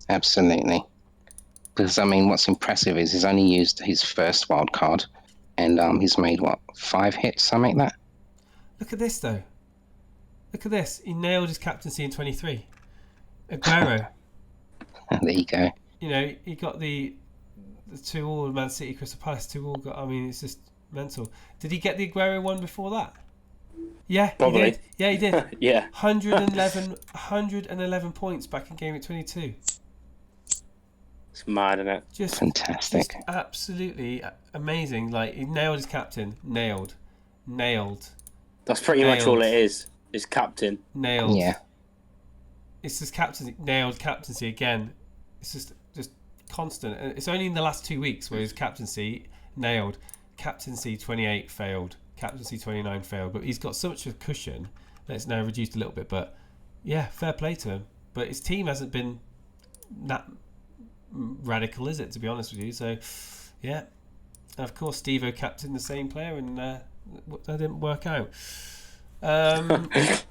absolutely. Because what's impressive is he's only used his first wild card, and he's made 5 hits, something like that. Look at this though. Look at this. He nailed his captaincy in 23. Aguero. There you go. He got the 2-all Man City, Crystal Palace 2-all. It's just mental. Did he get the Aguero one before that? Yeah, probably. He did. Yeah, he did. Yeah. 111 points back in game at 22. It's mad, isn't it? Just fantastic. Just absolutely amazing. He nailed his captain. Nailed. That's pretty much all it is. His captain. Nailed. Yeah. It's just nailed captaincy again. It's just constant. It's only in the last 2 weeks where his captaincy nailed. Captaincy 28 failed. Captaincy 29 failed. But he's got so much of a cushion that it's now reduced a little bit. But yeah, fair play to him. But his team hasn't been that radical, is it, to be honest with you? So yeah. And of course Steve-O captained the same player and that didn't work out. The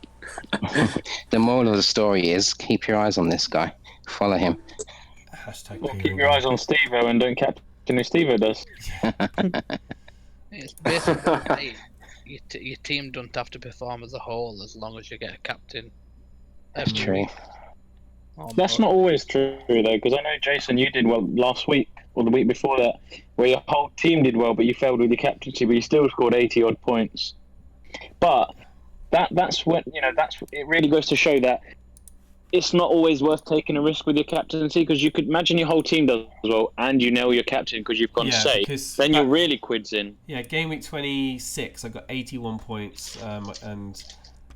moral of the story is keep your eyes on this guy. Follow him. Keep your eyes on Steve-O and don't captain who Steve-O does. It's basically your team don't have to perform as a whole as long as you get a captain. That's true. That's not always true though, because I know Jason, you did well last week or the week before that, where your whole team did well, but you failed with your captaincy, but you still scored 80 odd points. But that's when it really goes to show that it's not always worth taking a risk with your captaincy, because you could imagine your whole team does well and you nail your captain because you've gone safe. Then you're really quids in. Yeah, game week 26, I got 81 points, and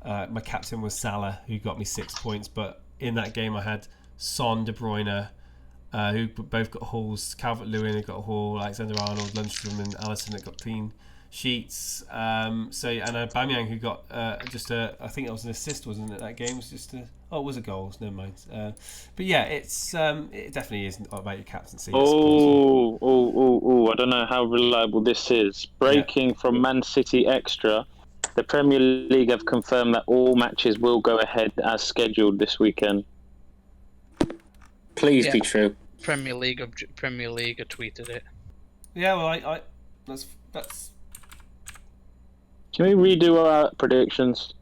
my captain was Salah, who got me 6 points. But in that game, I had Son, De Bruyne, who both got hauls. Calvert-Lewin had got a haul. Alexander-Arnold, Lundstram, and Alisson that got clean sheets. And Aubameyang, who got I think it was an assist, wasn't it? That game was just it was a goal. Never mind. But yeah, it definitely isn't about your captaincy. I don't know how reliable this is. Breaking from Man City Extra. The Premier League have confirmed that all matches will go ahead as scheduled this weekend. Please be true. Premier League tweeted it. Yeah, well, that's. Can we redo our predictions?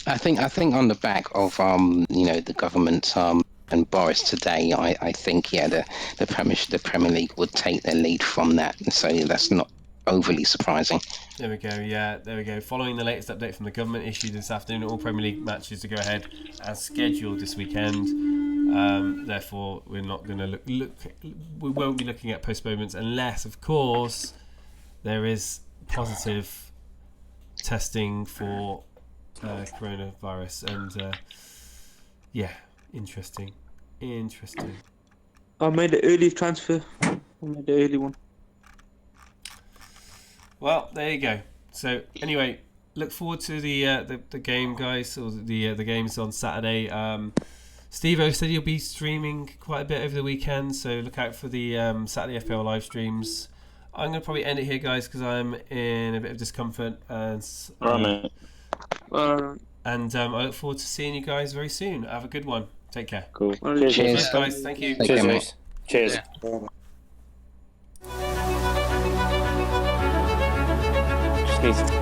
I think on the back of the government and Boris today, I think the Premier League would take their lead from that, and so that's not overly surprising. There we go. Yeah, there we go. Following the latest update from the government issued this afternoon, all Premier League matches to go ahead as scheduled this weekend. Therefore, we're not going to we won't be looking at postponements unless, of course, there is positive testing for coronavirus. And interesting. I made an early transfer. I made the early one. Well, there you go. So anyway, look forward to the game, guys, or the games on Saturday. Steve-O said he'll be streaming quite a bit over the weekend, so look out for the Saturday FPL live streams. I'm going to probably end it here, guys, because I'm in a bit of discomfort. And I look forward to seeing you guys very soon. Have a good one. Take care. Cool. Cheers. Cheers, guys. Thank you. Take Cheers, care, mate. guys. Cheers. Yeah. Bye-bye. Just need to